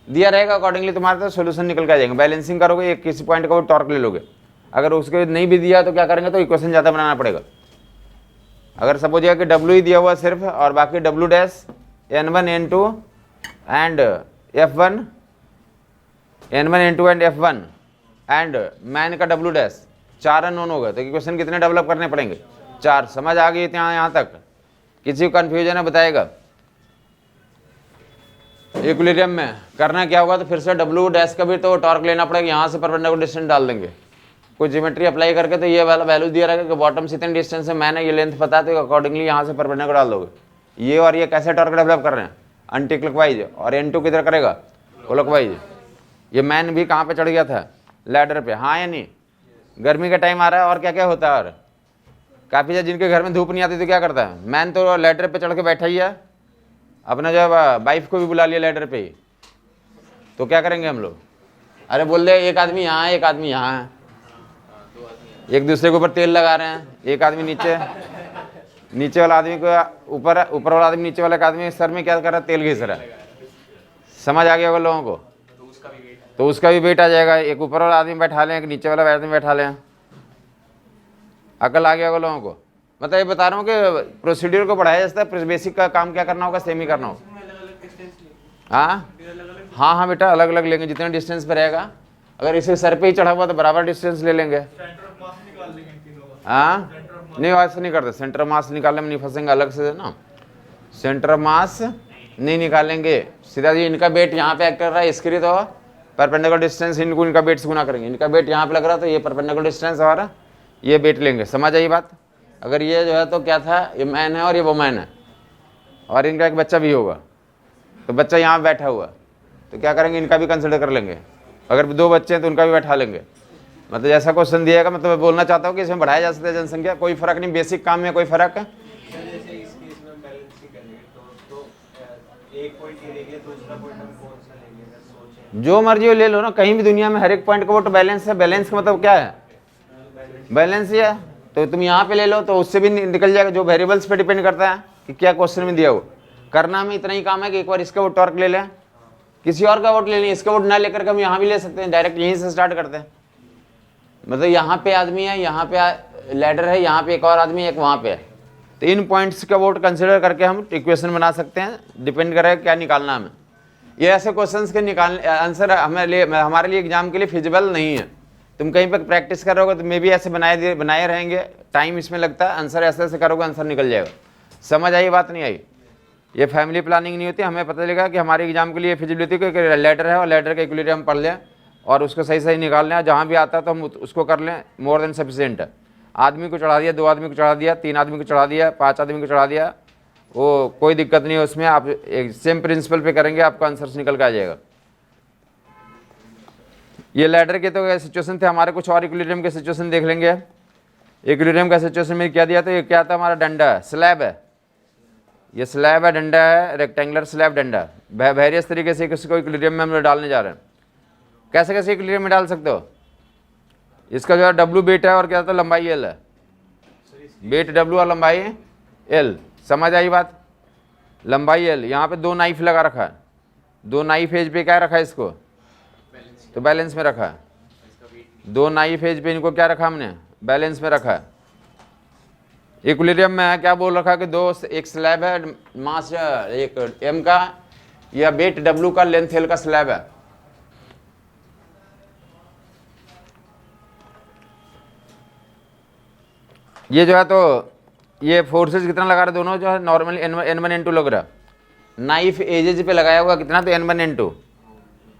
दिया रहेगा, अकॉर्डिंगली तुम्हारे तो सोल्यूशन निकल के आ जाएंगे। बैलेंसिंग करोगे, एक किसी पॉइंट का वो टॉर्क ले लोगे, अगर उसके नहीं भी दिया तो क्या करेंगे, तो इक्वेशन ज़्यादा बनाना पड़ेगा। अगर सपोज कि W ही दिया हुआ सिर्फ, और बाकी W dash N1 N2 and F1, N1 N2 and F1 and man का W डैश, 4 अननोन हो गए, तो इक्वेशन कितने डेवलप करने पड़ेंगे, 4। समझ आ गई यहाँ तक? किसी को कन्फ्यूजन है बताएगा? इक्विलिब्रियम में करना क्या होगा, तो फिर से W डैश का भी तो टॉर्क लेना पड़ेगा, यहाँ से परपेंडिकुलर डिस्टेंस डाल देंगे, कुछ ज्योमेट्री अप्लाई करके, तो ये वाला वैल्यू दिया रहेगा कि बॉटम से इतने डिस्टेंस है, मैंने ये लेंथ पता है, तो अकॉर्डिंगली यहाँ से परपेंडिकुलर डाल दोगे। ये और ये कैसे टॉर्क डेवलप कर रहे हैं, एंटी क्लॉकवाइज, और N2 किधर करेगा, क्लॉकवाइज। ये मैन भी कहाँ पे चढ़ गया था, लैडर पे, हाँ या नहीं? गर्मी का टाइम आ रहा है, और क्या क्या होता है, और काफ़ी ज़्यादा जिनके घर में धूप नहीं आती तो क्या करता है, मैन तो लैडर पे चढ़ के बैठा ही है, अपना जो वाइफ को भी बुला लिया लैडर पे ही, तो क्या करेंगे हम लोग, अरे बोल दे एक आदमी यहाँ है, एक आदमी यहाँ है, एक दूसरे के ऊपर तेल लगा रहे हैं, एक आदमी नीचे वाला आदमी को ऊपर वाला आदमी नीचे वाले आदमी सर में क्या कर रहा है, तेल घिस रहा है। समझ आ गया होगा लोगों को? तो उसका भी वेट आ जाएगा, एक ऊपर वाला आदमी बैठा लें, एक नीचे वाला आदमी बैठा लें। अकल आ गया होगा लोगों को? मतलब ये बता रहा हूँ कि प्रोसीड्यूर को बढ़ाया जाता है, बेसिक का काम क्या करना होगा, सेम ही करना होगा। हाँ हाँ बेटा, अलग अलग लेंगे, जितने डिस्टेंस पे रहेगा। अगर इसे सर पे ही चढ़ा हुआ तो बराबर डिस्टेंस ले लेंगे। हाँ नहीं, वैसे नहीं करते, सेंटर ऑफ मास निकालने में नहीं फंसेंगे, अलग से ना, सेंटर ऑफ मास नहीं निकालेंगे, सीधा जी इनका वेट यहाँ पे एक्ट कर रहा है, इसके लिए तो परपेंडिकुलर डिस्टेंस इनको इनका वेट से गुना करेंगे, इनका वेट यहाँ पे लग रहा है तो ये परपेंडिकुलर डिस्टेंस और ये वेट लेंगे। समझ आई बात? अगर ये जो है तो क्या था, ये मैन है और ये वुमैन है, और इनका एक बच्चा भी होगा, तो बच्चा यहाँ बैठा हुआ, तो क्या करेंगे, इनका भी कंसिडर कर लेंगे। अगर 2 बच्चे हैं तो उनका भी बैठा लेंगे। मतलब जैसा क्वेश्चन दिएगा, मतलब मैं बोलना चाहता हूँ कि इसमें बढ़ाया जा सकता है जनसंख्या, कोई फर्क नहीं, बेसिक काम में कोई फर्क है। जो मर्जी हो ले लो ना, कहीं भी दुनिया में हर एक पॉइंट का वो तो बैलेंस है। बैलेंस का मतलब क्या है, बैलेंस ही है। तो तुम यहाँ पे ले लो तो उससे भी निकल जाएगा, जो वेरिएबल्स पे डिपेंड करता है कि क्या क्वेश्चन में दिया हो। करना में इतना ही काम है कि एक बार इसका वो टॉर्क ले लें, किसी और का वोट ले लें, इसका वोट ना लेकर के हम यहाँ भी ले सकते हैं, डायरेक्ट यहीं से स्टार्ट करते हैं। मतलब यहाँ पे आदमी है, यहाँ पे लैडर है, यहाँ पे एक और आदमी, एक वहाँ पे है, तो इन पॉइंट्स का वोट कंसिडर करके हम इक्वेशन बना सकते हैं, डिपेंड करेगा क्या निकालना हमें। ये ऐसे क्वेश्चंस के आंसर हमारे लिए एग्जाम के लिए फिजिबल नहीं है, तुम कहीं पर प्रैक्टिस करोगे तो मे भी ऐसे बनाए रहेंगे, टाइम इसमें लगता है, आंसर ऐसे ऐसे करोगे आंसर निकल जाएगा। समझ आई बात नहीं आई? ये फैमिली प्लानिंग नहीं होती, हमें पता चलेगा कि हमारे एग्जाम के लिए फिजिबिलिटी का लेटर है और लेटर का इक्विलिब्रियम पढ़ लें और उसको सही सही निकाल लें, जहाँ भी आता है तो हम उसको कर लें, मोर देन सफिशिएंट है। आदमी को चढ़ा दिया, 2 आदमी को चढ़ा दिया, 3 आदमी को चढ़ा दिया, 5 आदमी को चढ़ा दिया, वो कोई दिक्कत नहीं है उसमें। आप एक सेम प्रिंसिपल पे करेंगे, आपका आंसर निकल के आ जाएगा। ये लैडर के तो सिचुएशन थे, हमारे कुछ और इक्विलिब्रियम के सिचुएशन देख लेंगे। इक्विलिब्रियम का सिचुएशन में क्या दिया था, ये क्या था, हमारा डंडा है, स्लैब है, ये स्लैब है, डंडा है, रेक्टेंगुलर स्लैब डंडा। वेरियस तरीके से किसी इक्विलिब्रियम में हम डालने जा रहे हैं। कैसे कैसे इक्विलिब्रियम में डाल सकते हो? इसका जो है डब्लू वेट है और क्या था, लंबाई एल है, वेट डब्लू और लंबाई एल। समझ आई बात? लंबाई एल, यहाँ पे 2 नाइफ लगा रखा है, 2 नाइफ एज पे क्या रखा है इसको, तो बैलेंस में रखा है। 2 नाइफ एज पे इनको क्या रखा हमने, बैलेंस में रखा है। इक्विलिब्रियम में है, क्या बोल रखा है कि एक स्लैब है, मास एक एम का या वेट डब्लू का, लेंथ एल का स्लैब है। ये जो है तो ये फोर्सेस कितना लगा रहे दोनों, जो है नॉर्मली n1 n2 लग रहा है। नाइफ एजेज पे लगाया हुआ कितना, तो n1 n2।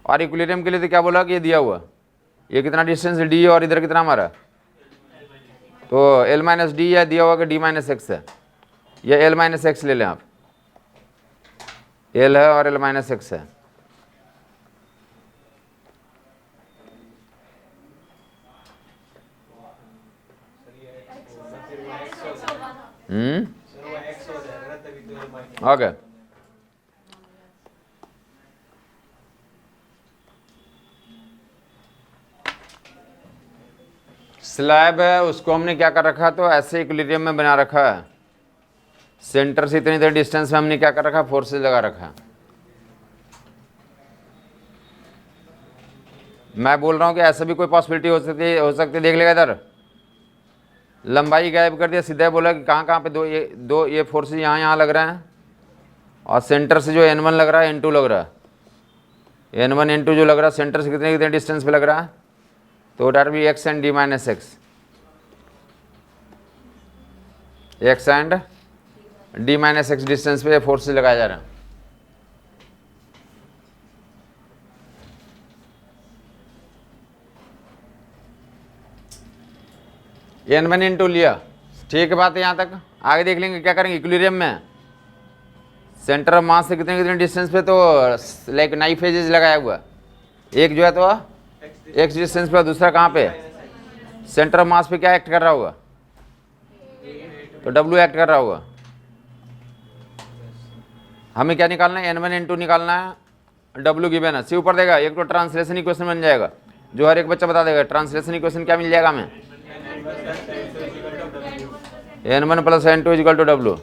और इक्विलिब्रियम के लिए तो क्या बोला कि ये दिया हुआ, ये कितना डिस्टेंस d है और इधर कितना हमारा, तो l माइनस डी है, दिया हुआ कि d माइनस एक्स है, या l माइनस एक्स ले लें आप, l है और l माइनस एक्स है। ओके, स्लैब है, उसको हमने क्या कर रखा, तो ऐसे इक्विलिब्रियम में बना रखा है। सेंटर से इतनी डिस्टेंस में हमने क्या कर रखा, फोर्सेज लगा रखा है। मैं बोल रहा हूँ कि ऐसा भी कोई पॉसिबिलिटी हो सकती है। देख लेगा इधर, लंबाई गायब कर दिया, सीधा बोला कि कहाँ कहाँ पे दो ये फोर्सेज यहाँ लग रहे हैं, और सेंटर से जो n1 लग रहा है, n2 लग रहा है, n1 n2 जो लग रहा है सेंटर से कितने कितने डिस्टेंस पे लग रहा है, तो that be x and d minus x, x and d minus x distance पे फोर्सेज लगाया जा रहा है। n1 n2 लिया, ठीक है बात है यहाँ तक। आगे देख लेंगे क्या करेंगे। इक्विलिब्रियम में सेंटर ऑफ मास से कितने कितने डिस्टेंस पे, तो लाइक नाइफ एजेस लगाया हुआ, एक जो है तो x डिस्टेंस पे, दूसरा कहाँ पे, सेंटर ऑफ मास पे क्या एक्ट कर रहा होगा, तो w एक्ट कर रहा होगा। हमें क्या निकालना है, n1 n2 निकालना है, w गिवन है, सी ऊपर देगा। एक तो ट्रांसलेशन इक्वेशन बन जाएगा, जो हर एक बच्चा बता देगा। ट्रांसलेशन इक्वेशन क्या मिल जाएगा हमें, n1 plus n2 equal to w।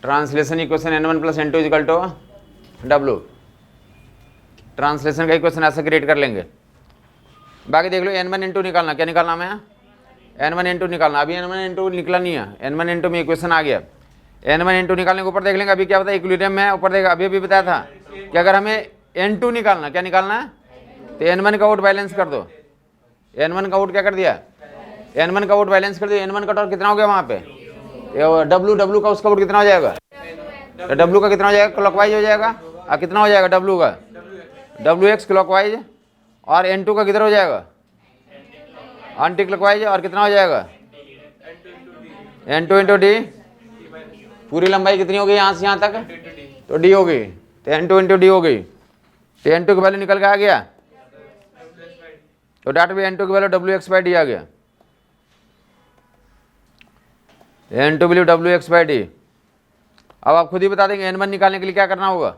Translation equation n1 plus n2 equal to w। Translation का इक्वेशन ऐसा क्रिएट कर लेंगे। बाकी देख लो, n1 n2 निकालना, क्या निकालना हमें, n1 n2 निकालना। अभी n1 n2 निकला नहीं है, n1 n2 में इक्वेशन आ गया। n1 n2 निकालने के ऊपर देख लेंगे। अभी क्या बताया, इक्विलिब्रियम में ऊपर देगा, अभी बताया था कि अगर हमें n2 निकालना, क्या निकालना है, तो n1 का आउट बैलेंस कर दो। n1 का आउट क्या कर दिया, n1 का आउट बैलेंस कर दिया। n1 का टॉर्क कितना हो गया वहाँ पे, w का उसका आउट कितना हो जाएगा, w का कितना हो जाएगा, क्लॉकवाइज हो जाएगा। और कितना हो जाएगा w का, wx क्लॉकवाइज, और n2 का किधर हो जाएगा, एंटी क्लॉकवाइज। और कितना हो जाएगा, n2 इंटू डी। पूरी लंबाई कितनी हो गई यहाँ से यहाँ तक, तो d हो गई, तो n2 इंटू डी हो गई। तो n2 की वैल्यू निकल के आ गया, तो डाट भी n2 की वैल्यू wx बाई डी आ गया। n2 value wx by D. अब आप खुद ही बता देंगे n1 निकालने के लिए क्या करना होगा।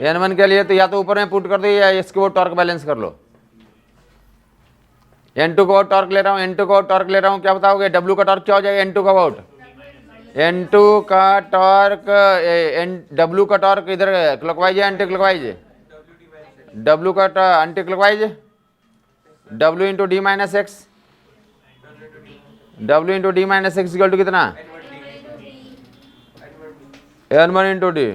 n1 के लिए तो या तो ऊपर में पुट कर दो, या इसके वो टॉर्क बैलेंस कर लो। n2 का आउट टॉर्क ले रहा हूँ, n2 का आउट टॉर्क ले रहा हूँ, क्या बताओगे, w का टॉर्क क्या हो जाएगा, n2 का आउट, n2 का टॉर्क, w का टॉर्क इधर क्लॉकवाइज है एंटी क्लॉकवाइज, w का anti clockwise, w into D minus x, w into D minus x equal to कितना, n1 इंटू डी।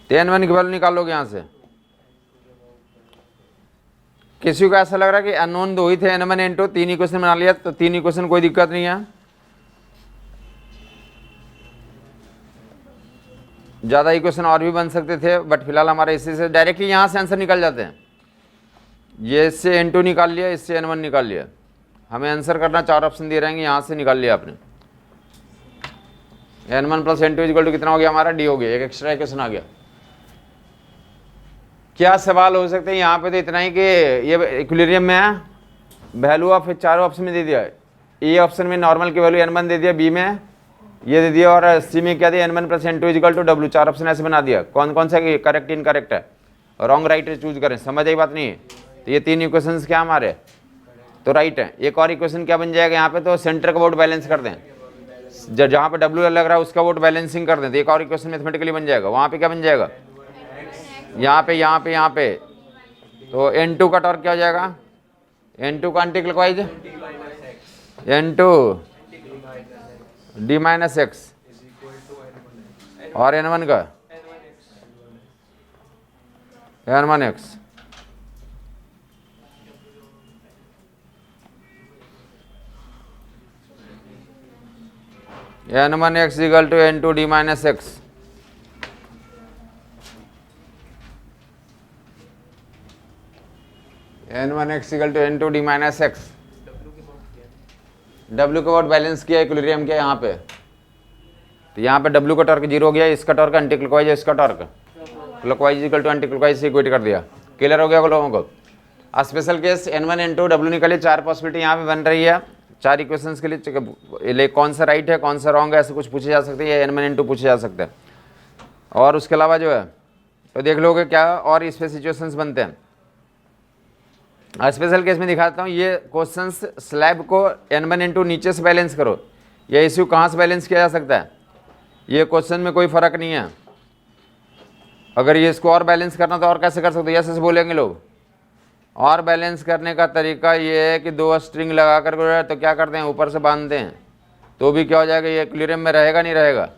तो n1 की वैल्यू निकाल लोगे यहाँ से। किसी को ऐसा लग रहा है कि अननोन दो ही थे, n1 n2, 3 इक्वेशन बना लिया, तो 3 इक्वेशन कोई दिक्कत नहीं है, ज़्यादा इक्वेशन और भी बन सकते थे, बट फिलहाल हमारे इसी से डायरेक्टली यहाँ से आंसर निकल जाते हैं। ये इससे n2 निकाल लिया, इससे n1 निकाल लिया, हमें आंसर करना 4 ऑप्शन दे रहेंगे, यहाँ से निकाल लिया आपने। n1 plus n2 equal to कितना हो गया हमारा, d हो गया, एक एक्स्ट्रा इक्वेशन आ गया। क्या सवाल हो सकते हैं यहाँ पे, तो इतना ही कि ये इक्विलिब्रियम में है, वैल्यू ऑफ चारों ऑप्शन में दे दिया है। ए ऑप्शन में नॉर्मल की वैल्यू n1 दे दिया, बी में ये दे दिया, और सी में क्या दिया, n1 plus n2 equal to w। 4 option ऐसे बना दिया। कौन कौन सा करेक्ट इनकरेक्ट है, रॉन्ग राइट चूज करें, समझ आई बात नहीं है। तो ये 3 इक्वेशंस क्या हमारे, तो राइट है। एक और इक्वेशन क्या बन जाएगा यहाँ पे, तो सेंटर का वोट बैलेंस कर दें, जहाँ पे w लग रहा है उसका वोट बैलेंसिंग कर दें, तो एक और इक्वेशन मैथमेटिकली बन जाएगा। वहाँ पे क्या बन जाएगा, यहाँ पे तो n2 का टॉर्क क्या हो जाएगा, n2 का anti clockwise n2 d minus x, और n1 का n1 x. n1 x equal to n2 d minus x. n1 x equal to n2 d minus x. W का वोट बैलेंस किया, इक्विलिब्रियम किया यहाँ पे, तो यहाँ पे W का टॉर्क 0 हो गया, इसका टॉर्क एंटी क्लॉकवाइज है, इसका torque clockwise equal to anti clockwise से इक्वेट कर दिया। क्लियर हो गया को लोगों को। Special case n1 n2 W निकाले, 4 पॉसिबिलिटी यहाँ पे बन रही है, 4 इक्वेशंस के लिए कौन सा राइट है कौन सा रॉन्ग है, ऐसे कुछ पूछे जा सकते हैं, या n1 n2 पूछे जा सकते हैं। और उसके अलावा जो है तो देख लोगे क्या और इस पे सिचुएशंस बनते हैं। स्पेशल केस में दिखाता हूँ, ये क्वेश्चंस स्लैब को n1 n2 नीचे से बैलेंस करो, यह इश्यू कहाँ से बैलेंस किया जा सकता है, ये क्वेश्चन में कोई फर्क नहीं है। अगर ये इसको और बैलेंस करना तो और कैसे कर सकते हो, यस बोलेंगे लोग। और बैलेंस करने का तरीका ये है कि 2 स्ट्रिंग लगा कर तो क्या करते हैं, ऊपर से बांधते हैं, तो भी क्या हो जाएगा, ये इक्विलिब्रियम में रहेगा नहीं रहेगा,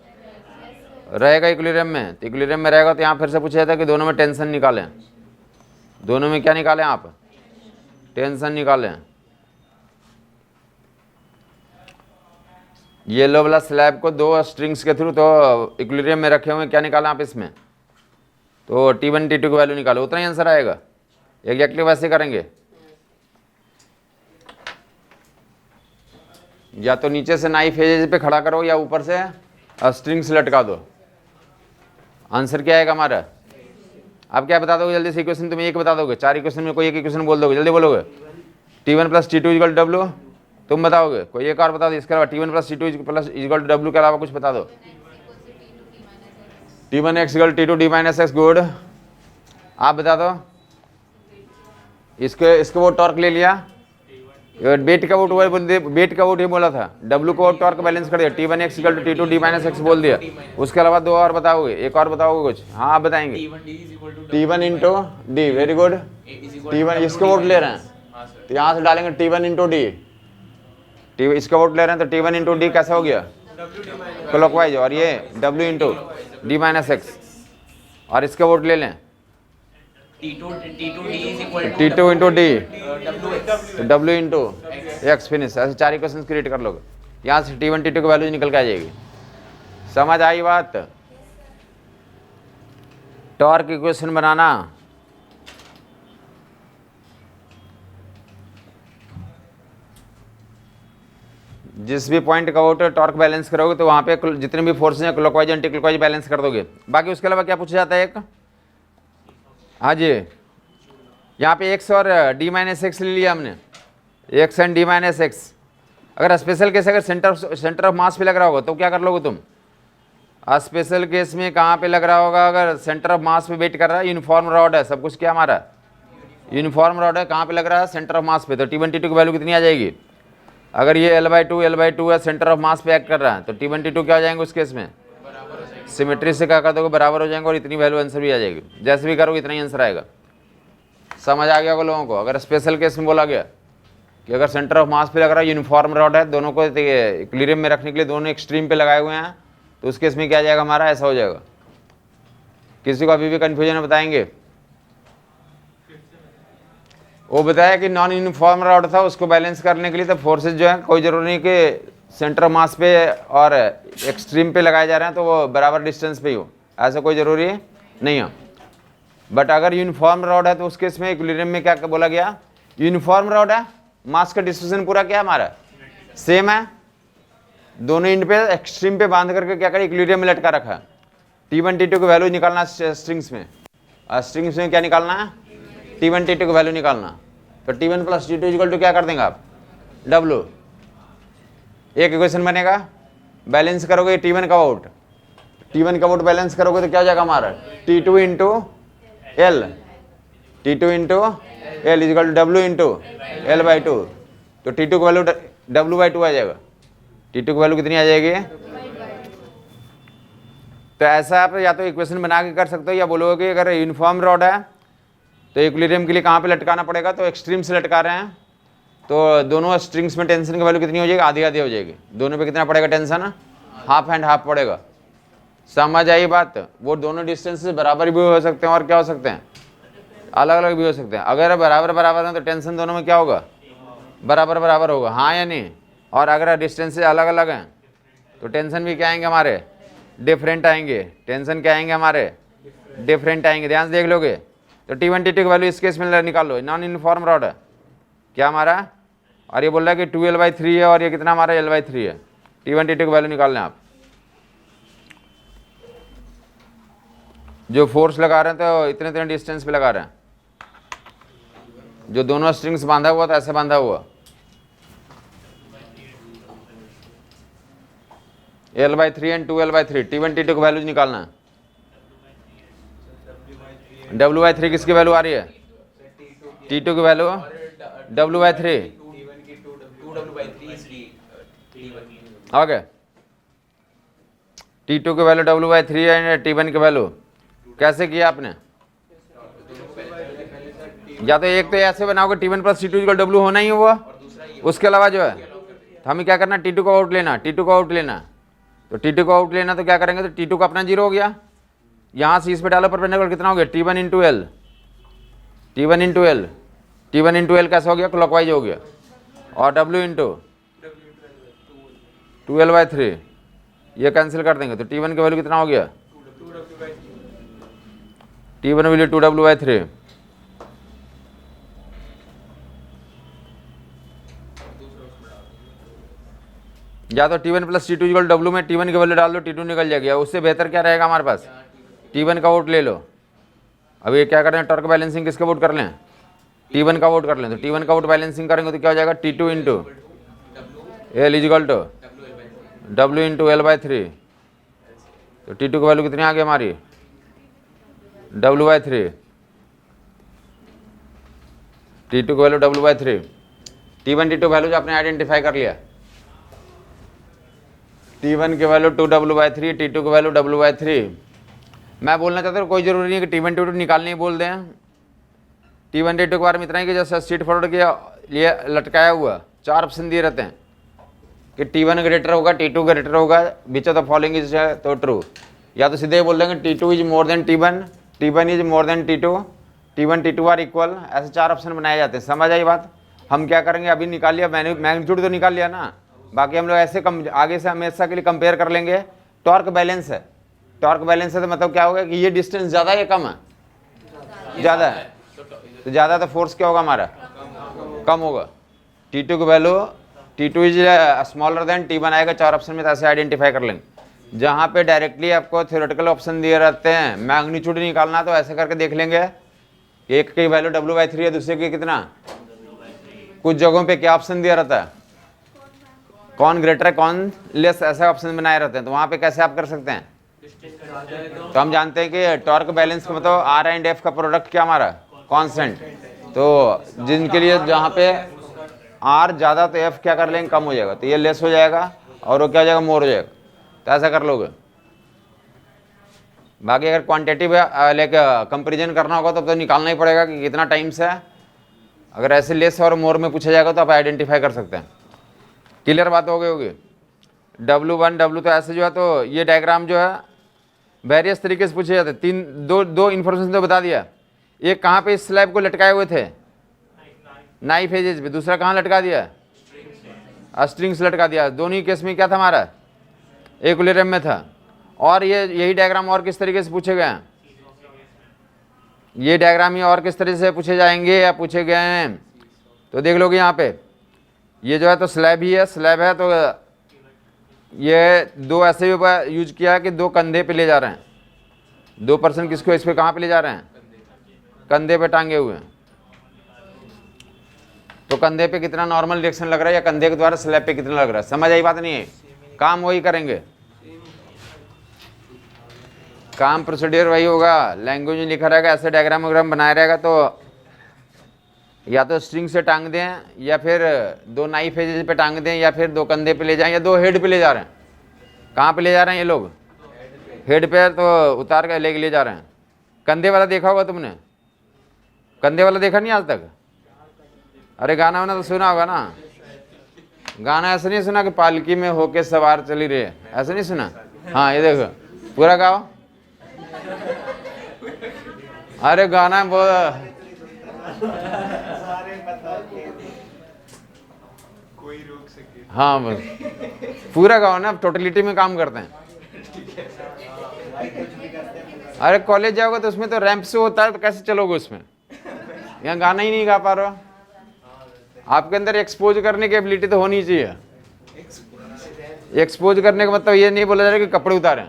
रहेगा इक्विलिब्रियम में। तो इक्विलिब्रियम में रहेगा तो यहाँ फिर से पूछा जाता है कि दोनों में टेंशन निकालें, दोनों में क्या निकालें आप, टेंशन निकालें। येलो वाला स्लैब को 2 स्ट्रिंग्स के थ्रू तो इक्विलिब्रियम में रखे हुए, क्या निकालें आप इसमें, तो T1 T2 की वैल्यू निकालो, उतना ही आंसर आएगा। एग्जैक्टली वैसे करेंगे, या तो नीचे से नाइफ एज पे खड़ा करो या ऊपर से स्ट्रिंग्स लटका दो, आंसर क्या आएगा हमारा। आप क्या बता दोगे जल्दी से, इक्वेशन तुम एक बता दोगे, 4 इक्वेशन में कोई एक इक्वेशन बोल दोगे, जल्दी बोलोगे। T1 plus T2 equal to W तुम बताओगे, कोई एक और बता दो इसके अलावा। T1 plus T2 plus equal to W के अलावा कुछ बता दो। T1 x equal T2 D minus x, good. आप बता दो। इसको वो टॉर्क ले लिया, बेट का वोट बेट का वोट ये बोला था, W को टॉर्क बैलेंस कर दिया, T1 x equal to T2 D minus x बोल दिया। उसके अलावा 2 और बताओगे, एक और बताओगे कुछ, हाँ आप बताएंगे। T1 into D, very good. T1 इसको वोट ले रहे हैं तो यहाँ से डालेंगे T1 इंटू डी, इसका वोट ले रहे हैं तो T1 इंटू डी कैसा हो गया, क्लॉकवाइज, और ये W into D minus x, और इसका वोट ले लें T2 into D, W into x, finish. ऐसे 4 इक्वेशन क्रिएट कर लोगे, यहाँ से T1 T2 की वैल्यू निकल के आ जाएगी। समझ आई बात। टॉर्क इक्वेशन बनाना, जिस भी पॉइंट का वोट टॉर्क बैलेंस करोगे तो वहाँ पे जितने भी फोर्स हैं क्लॉकवाइज एंटी क्लॉकवाइज बैलेंस कर दोगे। बाकी उसके अलावा क्या पूछा जाता है, एक हाँ जी, यहाँ पे एक्स और डी माइनस एक्स ले लिया हमने, x and D minus x. अगर स्पेशल केस अगर सेंटर ऑफ मास पे लग रहा होगा तो क्या कर लोगे तुम, स्पेशल केस में कहाँ पे लग रहा होगा, अगर सेंटर ऑफ मास पे वेट कर रहा है, यूनिफॉर्म रॉड है, सब कुछ क्या हमारा यूनिफॉर्म रॉड है, कहाँ पे लग रहा है, सेंटर ऑफ मास पे, तो T1 T2 की वैल्यू कितनी आ जाएगी। अगर ये L/2 है, सेंटर ऑफ मास पे एक्ट कर रहा है, तो T1 T2 क्या हो जाएंगे उस केस में, सिमेट्री से क्या कर दोगे, बराबर हो जाएंगे, और इतनी वैल्यू आंसर भी आ जाएगी। जैसे भी करोगे इतना ही आंसर आएगा। समझ आ गया होगा लोगों को। अगर स्पेशल केस में बोला गया कि अगर सेंटर ऑफ मास पे लग रहा है, यूनिफॉर्म रॉड है, दोनों को इक्विलिब्रियम में रखने के लिए दोनों एक्सट्रीम पे लगाए हुए हैं, तो उस केस में क्या आ जाएगा हमारा, ऐसा हो जाएगा। किसी को अभी भी कन्फ्यूजन है बताएंगे? वो बताया कि नॉन यूनिफॉर्म रॉड था, उसको बैलेंस करने के लिए तो फोर्सेज जो है कोई जरूरी नहीं कि सेंटर ऑफ मास पे और एक्सट्रीम पे लगाए जा रहे हैं तो वो बराबर डिस्टेंस पे ही हो, ऐसा कोई ज़रूरी नहीं है। बट अगर यूनिफॉर्म रॉड है तो उस केस में इक्विलिब्रियम में क्या बोला गया, यूनिफॉर्म रॉड है, मास का डिस्ट्रीब्यूशन पूरा क्या हमारा सेम है, दोनों इंड पे एक्सट्रीम पे बांध करके क्या करें इक्विलिब्रियम में लटका रखा है। T1 T2 की वैल्यू निकालना स्ट्रिंग्स में, स्ट्रिंग्स में क्या निकालना है, T1 T2 की वैल्यू निकालना। तो T1 plus T2 equal to क्या कर देंगे आप, W। एक इक्वेशन बनेगा, बैलेंस करोगे T1 का आउट, T1 का आउट बैलेंस करोगे तो क्या हो जाएगा हमारा T2 into L, T2 into L equal to W into L/2। तो T2 की वैल्यू W/2 आ जाएगा। T2 की वैल्यू कितनी आ जाएगी? तो ऐसा आप या तो इक्वेशन बना के कर सकते हो या बोलोगे कि अगर यूनिफॉर्म रॉड है तो इक्विलिब्रियम के लिए कहाँ पे लटकाना पड़ेगा, तो एक्सट्रीम से लटका रहे हैं तो दोनों स्ट्रिंग्स में टेंशन की वैल्यू कितनी हो जाएगी, आधी आधी हो जाएगी। दोनों पे कितना पड़ेगा टेंशन, हाफ एंड हाफ पड़ेगा। समझ आई बात? वो दोनों डिस्टेंस बराबर भी हो सकते हैं और क्या हो सकते हैं, अलग अलग भी हो सकते हैं। अगर बराबर बराबर है तो टेंशन दोनों में क्या होगा, बराबर बराबर होगा, हाँ या नहीं। और अगर डिस्टेंस अलग अलग हैं तो टेंशन भी क्या आएंगे हमारे, डिफरेंट आएंगे। टेंशन क्या आएंगे हमारे, डिफरेंट आएंगे। ध्यान से देख लोगे तो T1 T2 की वैल्यू इस केस में निकाल लो, नॉन यूनिफॉर्म रॉड है क्या हमारा, और ये बोल रहा है कि 2L/3 है और ये कितना हमारा L/3 है। T1 T2 की वैल्यू निकाल लें आप। जो फोर्स लगा रहे हैं तो इतने इतने डिस्टेंस पे लगा रहे हैं, जो दोनों स्ट्रिंग्स बांधा हुआ था ऐसे बांधा हुआ, L/3 and 2L/3। T1 T2 की वैल्यू निकालना है। W/3 किसकी वैल्यू आ रही है, T2 की वैल्यू W/3 ओके। T2 की वैल्यू W/3 है, T1 की वैल्यू कैसे किया आपने, या तो एक तो ऐसे बनाओगे T1 plus T2 equal W होना ही हुआ, उसके अलावा जो है तो हमें क्या करना, T2 को आउट लेना, T2 को आउट लेना। तो T2 को आउट लेना तो क्या करेंगे, तो T2 का अपना जीरो हो गया, यहाँ से इस पे डालो परपेंडिकुलर कितना हो गया T1 into L, T1 into L, T1 into L कैसा हो गया, क्लॉकवाइज हो गया, और W इंटू 2L/3 ये कैंसिल कर देंगे तो T1 की वैल्यू कितना हो गया, T1 वैल्यू 2W/3। या तो T1 plus T2 equal W में T1 की वैल्यू डाल दो, T2 निकल जाएगी। उससे बेहतर क्या रहेगा हमारे पास, T1 का वोट ले लो। अब ये क्या करें, टॉर्क बैलेंसिंग किसका वोट कर लें, T1 का वोट कर लें। तो T1 का वोट बैलेंसिंग करेंगे तो क्या हो जाएगा, T2 into L equal to W into L/3। तो T2 की वैल्यू कितनी आ गई हमारी, W/3, T2 की value W/3। T1 T2 value जो आपने आइडेंटिफाई कर लिया, T1 की वैल्यू 2W/3, T2 की वैल्यू W/3। मैं बोलना चाहता हूँ कोई जरूरी नहीं कि T1 T2 निकालने ही बोल दें। T1 T2 के बारे में इतना ही कि जैसे स्ट्रेट फॉरवर्ड के लिए लटकाया हुआ 4 ऑप्शन दिए रहते हैं कि T1 ग्रेटर होगा, T2 ग्रेटर होगा, which of the following is तो ट्रू। या तो सीधे ही बोल देंगे T2 is more than T1, T1 is more than T2, T1 T2 are equal, ऐसे 4 ऑप्शन बनाए जाते हैं। समझ आई बात? हम क्या करेंगे, अभी निकाल लिया मैग्नीट्यूड तो निकाल लिया ना, बाकी हम लोग ऐसे आगे से हमेशा के लिए कंपेयर कर लेंगे। टॉर्क बैलेंस है, टॉर्क बैलेंस है तो मतलब क्या होगा कि ये डिस्टेंस ज़्यादा है या कम है, ज़्यादा है, तो ज़्यादा तो फोर्स क्या होगा हमारा, कम होगा। T2 की value T2 is smaller than T1 आएगा 4 ऑप्शन में, तो ऐसे आइडेंटिफाई कर लेंगे। जहाँ पे डायरेक्टली आपको थ्योरेटिकल ऑप्शन दिए रहते हैं मैग्नीट्यूड निकालना, तो ऐसे करके देख लेंगे, एक की वैल्यू W/3 है, दूसरे की कितना, कुछ जगहों पे क्या ऑप्शन दिया रहता है, कौन ग्रेटर है कौन लेस, ऐसे ऑप्शन बनाए रहते हैं। तो वहाँ पे कैसे आप कर सकते हैं, तो हम जानते हैं कि टॉर्क बैलेंस का मतलब R एंड F का प्रोडक्ट क्या हमारा कांस्टेंट, तो जिनके लिए जहाँ पे R ज़्यादा तो F क्या कर लेंगे, कम हो जाएगा, तो ये लेस हो जाएगा और वो क्या हो जाएगा, मोर हो जाएगा। तो ऐसा कर लोगे। बाकी अगर क्वांटिटेटिव लाइक कंपेरिजन करना होगा तो निकालना ही पड़ेगा कि कितना टाइम्स है। अगर ऐसे लेस और मोर में पूछा जाएगा तो आप आइडेंटिफाई कर सकते हैं। क्लियर बात हो गई होगी। W1 W तो ऐसे जो है, तो ये डायग्राम जो है वेरियस तरीके से पूछे जाते। दो इन्फॉर्मेशन तो बता दिया। एक कहाँ पे इस स्लैब को लटकाए हुए थे, नाइफ एजेज पे। दूसरा कहाँ लटका दिया, स्ट्रिंग से लटका दिया। दोनों ही केस में क्या था हमारा, इक्विलिब्रियम में था। और ये यही डायग्राम और किस तरीके से पूछे गए हैं, ये डायग्राम ही और किस तरह से पूछे जाएंगे या पूछे गए हैं, तो देख लोगे यहाँ पे। ये जो है तो स्लैब ही है, स्लैब है तो ये दो ऐसे भी यूज किया है कि दो कंधे पे ले जा रहे हैं। दो पर्सन किसको इस पे कहाँ पे ले जा रहे हैं, कंधे पे टांगे हुए हैं। तो कंधे पे कितना नॉर्मल रिएक्शन लग रहा है या कंधे के द्वारा स्लैब पे कितना लग रहा है, समझ आई बात नहीं है। काम वही करेंगे, काम प्रोसीडियर वही होगा। लैंग्वेज में लिखा रहेगा, ऐसे डायग्राम वगैरह बनाया रहेगा। तो या तो स्ट्रिंग से टांग दें, या फिर दो नाइफ एजेज पे टांग दें, या फिर दो कंधे पे ले जाएं, या दो हेड पे ले जा रहे हैं। कहाँ पे ले जा रहे हैं ये लोग, हेड पे, तो उतार कर ले जा रहे हैं। कंधे वाला देखा होगा तुमने, कंधे वाला देखा नहीं आज तक। अरे गाना वाना तो सुना होगा ना, गाना ऐसा नहीं सुना कि पालकी में होके सवार चली रही है, ऐसा नहीं सुना। हाँ ये देखो पूरा गाओ। अरे गाना बहुत हाँ बस पूरा गाओ ना, टोटलिटी में काम करते हैं। अरे कॉलेज जाओगे तो उसमें तो रैंप से होता है, तो कैसे चलोगे उसमें, यहाँ गाना ही नहीं गा पा रहे हो। आपके अंदर एक्सपोज करने की एबिलिटी तो होनी चाहिए। एक्सपोज करने का मतलब ये नहीं बोला जा रहा कि कपड़े उतारें।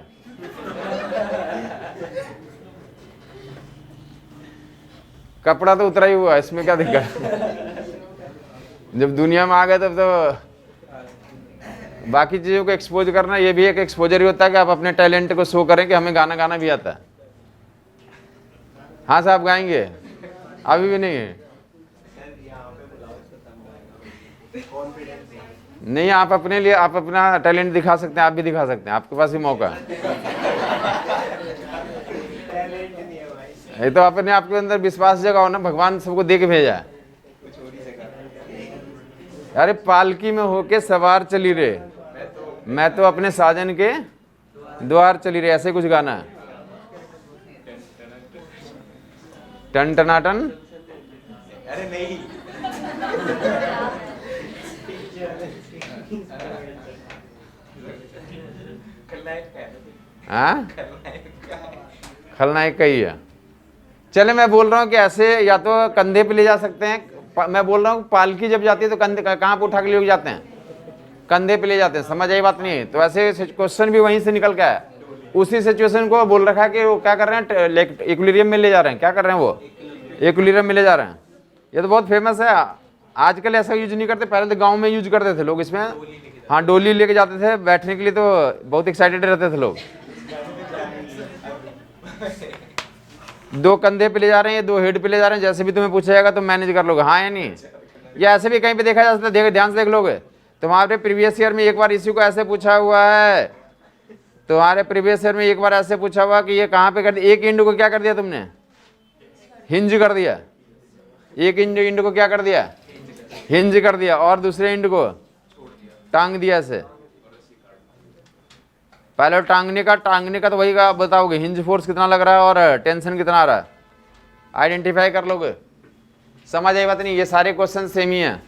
कपड़ा तो उतरा ही हुआ, इसमें क्या दिक्कत। जब दुनिया में आ गए तब तो बाकी चीजों को एक्सपोज करना, ये भी एक एक्सपोजर ही होता है कि आप अपने टैलेंट को शो करें कि हमें गाना भी आता है। हाँ साहब गाएंगे, अभी भी नहीं है। नहीं, आप अपने लिए आप अपना टैलेंट दिखा सकते हैं, आप भी दिखा सकते हैं, आपके पास भी मौका है। ये तो अपने आपके अंदर विश्वास जगाओ ना, भगवान सबको दे के भेजा है। अरे पालकी में होके सवार चली रे, मैं तो अपने साजन के द्वार चली रे, ऐसे कुछ गाना है। टन टनाटन, अरे नहीं हाँ खलनायक का ही है। चले मैं बोल रहा हूँ कि ऐसे या तो कंधे पे ले जा सकते हैं। मैं बोल रहा हूँ पालकी जब जाती है तो कंधे कहाँ पे उठा के ले जाते हैं, कंधे पे ले जाते हैं। समझ आई बात नहीं है। तो ऐसे क्वेश्चन भी वहीं से निकल के आया। उसी सिचुएशन को बोल रखा है कि वो क्या कर रहे हैं, इक्विलिब्रियम में ले जा रहे हैं। क्या कर रहे हैं वो, इक्विलिब्रियम में ले जा रहे हैं। ये तो बहुत फेमस है। आजकल ऐसा यूज नहीं करते, पहले तो गाँव में यूज करते थे लोग इसमें। हाँ डोली लेके जाते थे बैठने के लिए, तो बहुत एक्साइटेड रहते थे लोग। दो कंधे पे ले जा रहे हैं, दो हेड पे ले जा रहे हैं, जैसे भी तुम्हें पूछा जाएगा तो मैनेज कर लोगे, हाँ या नहीं। या ऐसे भी कहीं पे देखा जा सकता है, देख ध्यान से देख लोगे। तुम्हारे प्रीवियस ईयर में एक बार इसी को ऐसे पूछा हुआ है, तुम्हारे प्रीवियस ईयर में एक बार ऐसे पूछा हुआ कि ये कहाँ पे कर दिया। एक इंड को क्या कर दिया तुमने, हिंज कर दिया। एक इंड को क्या कर दिया, हिंज कर दिया, और दूसरे इंड को टांग दिया ऐसे। पहले टांगने का तो वही का बताओगे, हिंज फोर्स कितना लग रहा है और टेंशन कितना आ रहा है, आइडेंटिफाई कर लोगे। समझ आई बात नहीं। ये सारे क्वेश्चन सेम ही हैं।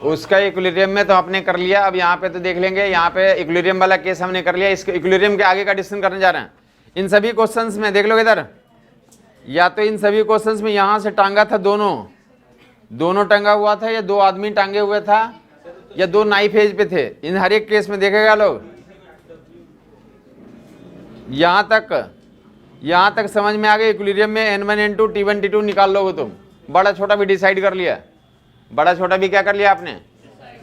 उसका इक्विलिब्रियम में तो आपने कर लिया। अब यहाँ पे तो देख लेंगे, यहाँ पे इक्विलिब्रियम वाला केस हमने कर लिया। इसके इक्विलिब्रियम के आगे का डिस्कशन करने जा रहे हैं। इन सभी क्वेश्चंस में देख लो इधर, या तो इन सभी क्वेश्चंस में यहां से टांगा था, दोनों टंगा हुआ था, या दो आदमी टांगे हुए था, या दो नाइफ एज पे थे। इन हर एक केस में देखेगा लोग। यहां तक समझ में आ गया। इक्विलिब्रियम में N1 N2 T1 T2 निकाल लोगे तुम। बड़ा छोटा भी डिसाइड कर लिया, बड़ा छोटा भी क्या कर लिया आपने,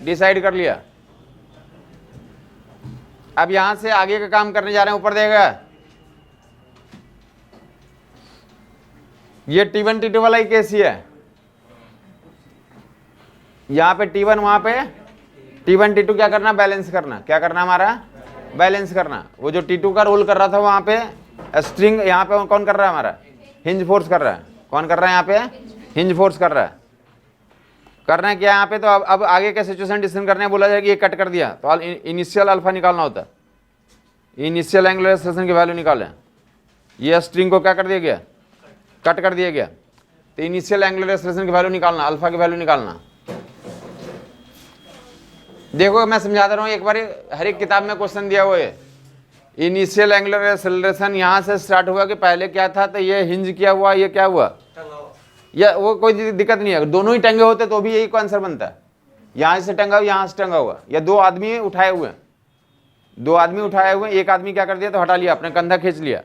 डिसाइड कर लिया। अब यहां से आगे का काम करने जा रहे हैं। ऊपर देगा ये T1 T2 वाला ही केस ही है। यहां पे T1, वहां पे T1 T2 क्या करना, बैलेंस करना। क्या करना हमारा, बैलेंस करना। वो जो T2 का रोल कर रहा था वहां पे स्ट्रिंग, यहां पे कौन कर रहा है हमारा हिंज फोर्स कर रहा है। कौन कर रहा है यहाँ पे? हिंज फोर्स कर रहा है। करना है क्या यहाँ पे? तो अब आगे का सिचुएशन डिसीजन करने बोला जाए कि ये कट कर दिया तो इनिशियल अल्फा निकालना होता है। इनिशियल एंगुलर एक्सेलरेशन की वैल्यू निकालें। ये स्ट्रिंग को क्या कर दिया गया? कट कर दिया गया। तो इनिशियल एंगुलर एक्सेलरेशन की वैल्यू निकालना, अल्फा की वैल्यू निकालना। देखो मैं समझा दे रहा हूँ एक बार, हर एक किताब में क्वेश्चन दिया हुआ है। इनिशियल एंगुलर एक्सेलरेशन यहाँ से स्टार्ट हुआ कि पहले क्या था, तो ये हिंज किया हुआ, ये क्या हुआ, या वो कोई दिक्कत नहीं है। दोनों ही टंगे होते तो भी यही को आंसर बनता है। यहाँ से टंगा हुआ, यहाँ से टंगा हुआ, या दो आदमी उठाए हुए हैं, दो आदमी उठाए हुए, एक आदमी क्या कर दिया तो हटा लिया, अपने कंधा खींच लिया,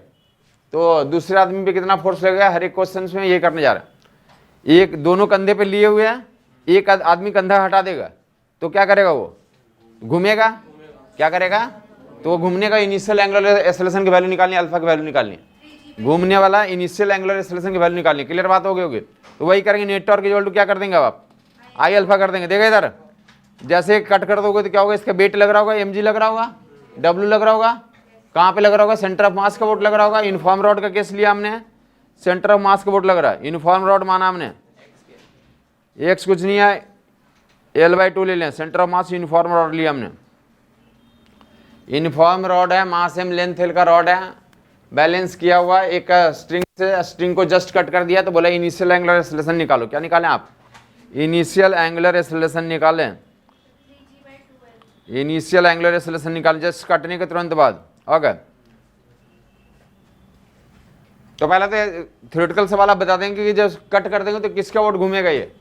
तो दूसरे आदमी पे कितना फोर्स लगेगा। हर एक क्वेश्चन में ये करने जा रहा है। एक दोनों कंधे पे लिए हुए हैं, एक आदमी कंधा हटा देगा तो क्या करेगा, वो घूमेगा। क्या करेगा? तो वो घूमने का इनिशियल एंगुलर एक्सेलरेशन की वैल्यू निकालनी, अल्फा की वैल्यू निकालनी, घूमने वाला इनिशियल एंगुलर एक्सेलरेशन की वैल्यू निकालनी। क्लियर बात हो गई होगी? तो वही करेंगे, नेट टॉर्क इक्वल टू क्या कर देंगे अब आप, आई अल्फा कर देंगे। देखा इधर, जैसे कट कर दोगे तो क्या होगा, इसका वेट लग रहा होगा, mg लग रहा होगा, w लग रहा होगा, कहाँ पे लग रहा होगा, सेंटर ऑफ मास का वोट लग रहा होगा। यूनिफॉर्म रॉड का केस लिया हमने, सेंटर ऑफ मास का वोट लग रहा है। यूनिफॉर्म रॉड माना हमने, x कुछ नहीं है, L/2 ले लें, centre of mass uniform rod लिया हमने। यूनिफॉर्म रॉड है, मास एम लेंथ एल का रॉड है, बैलेंस किया हुआ एक स्ट्रिंग से, स्ट्रिंग को जस्ट कट कर दिया तो बोला इनिशियल एंगुलर एक्सेलरेशन निकालो। क्या निकालें आप? इनिशियल एंगुलर एक्सेलरेशन निकालें। इनिशियल एंगुलर एक्सेलरेशन निकालें जस्ट कटने के तुरंत बाद। ओके, तो पहले तो थ्योरेटिकल सवाल आप बता देंगे कि जब कट कर देंगे तो किसका वोट घूमेगा, ये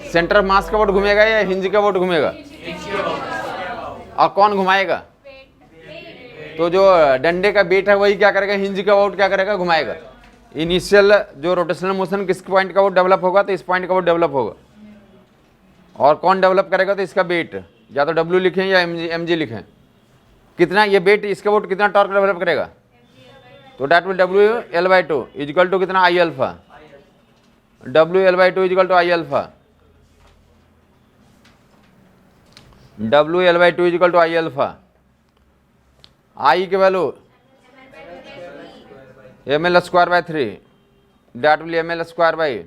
सेंटर ऑफ मास का वोट घूमेगा या हिंज का वोट घूमेगा, और कौन घुमाएगा? तो जो डंडे का बेट है वही क्या करेगा, हिंज का वोट क्या करेगा, घुमाएगा। इनिशियल जो रोटेशनल मोशन किस पॉइंट का वो डेवलप होगा, तो इस पॉइंट का वो डेवलप होगा। और कौन डेवलप करेगा, तो इसका बेट, या तो W लिखें या mg लिखें। कितना ये बेट, इसका वोट कितना टॉर्क डेवलप करेगा, तो that will W/2 equal to कितना, I alpha. W/2 equal to I alpha, W/2 equal to I alpha. I की value ml²/3, date will ml²।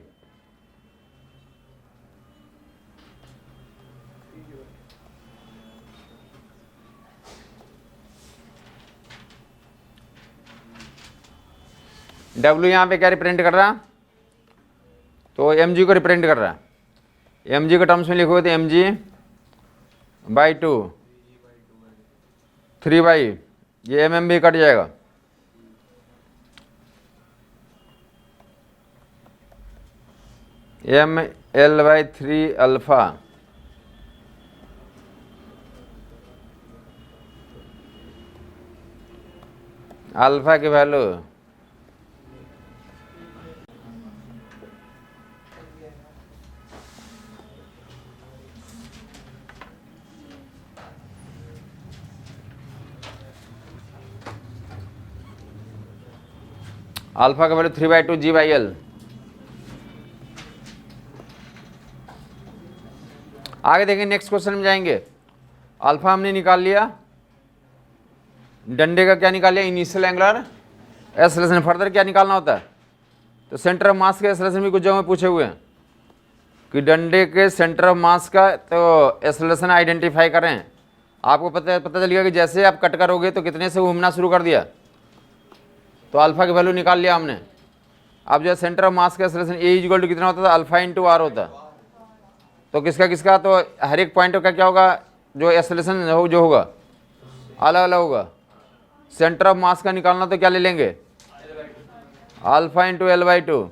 W यहाँ पे क्या रिप्रेजेंट कर रहा है, तो mg को रिप्रेजेंट कर रहा है। mg के टर्म्स में लिखोगे तो mg/2 3/, ये mm भी कट जाएगा, ml/3 अल्फा। अल्फा की वैल्यू अल्फा का वैल्यू 3/2 g/l। आगे देखेंगे, नेक्स्ट क्वेश्चन में जाएंगे। अल्फा हमने निकाल लिया, डंडे का क्या निकाल लिया, इनिशियल एंगुलर एक्सेलरेशन। फर्दर क्या निकालना होता है, तो सेंटर ऑफ मास के एक्सेलरेशन भी कुछ जगह में पूछे हुए हैं कि डंडे के सेंटर ऑफ मास का तो एक्सेलरेशन आइडेंटिफाई करें। आपको पता चल गया कि जैसे आप कट करोगे तो कितने से घूमना शुरू कर दिया, तो अल्फा की वैल्यू निकाल लिया हमने। अब जो सेंटर ऑफ मास का एक्सेलरेशन ए इक्वल टू कितना होता था, अल्फा इंटू आर होता है। तो किसका तो हर एक पॉइंट का क्या होगा, जो एक्सेलरेशन जो होगा अलग अलग होगा। सेंटर ऑफ मास का निकालना तो क्या ले लेंगे, अल्फा इंटू L/2।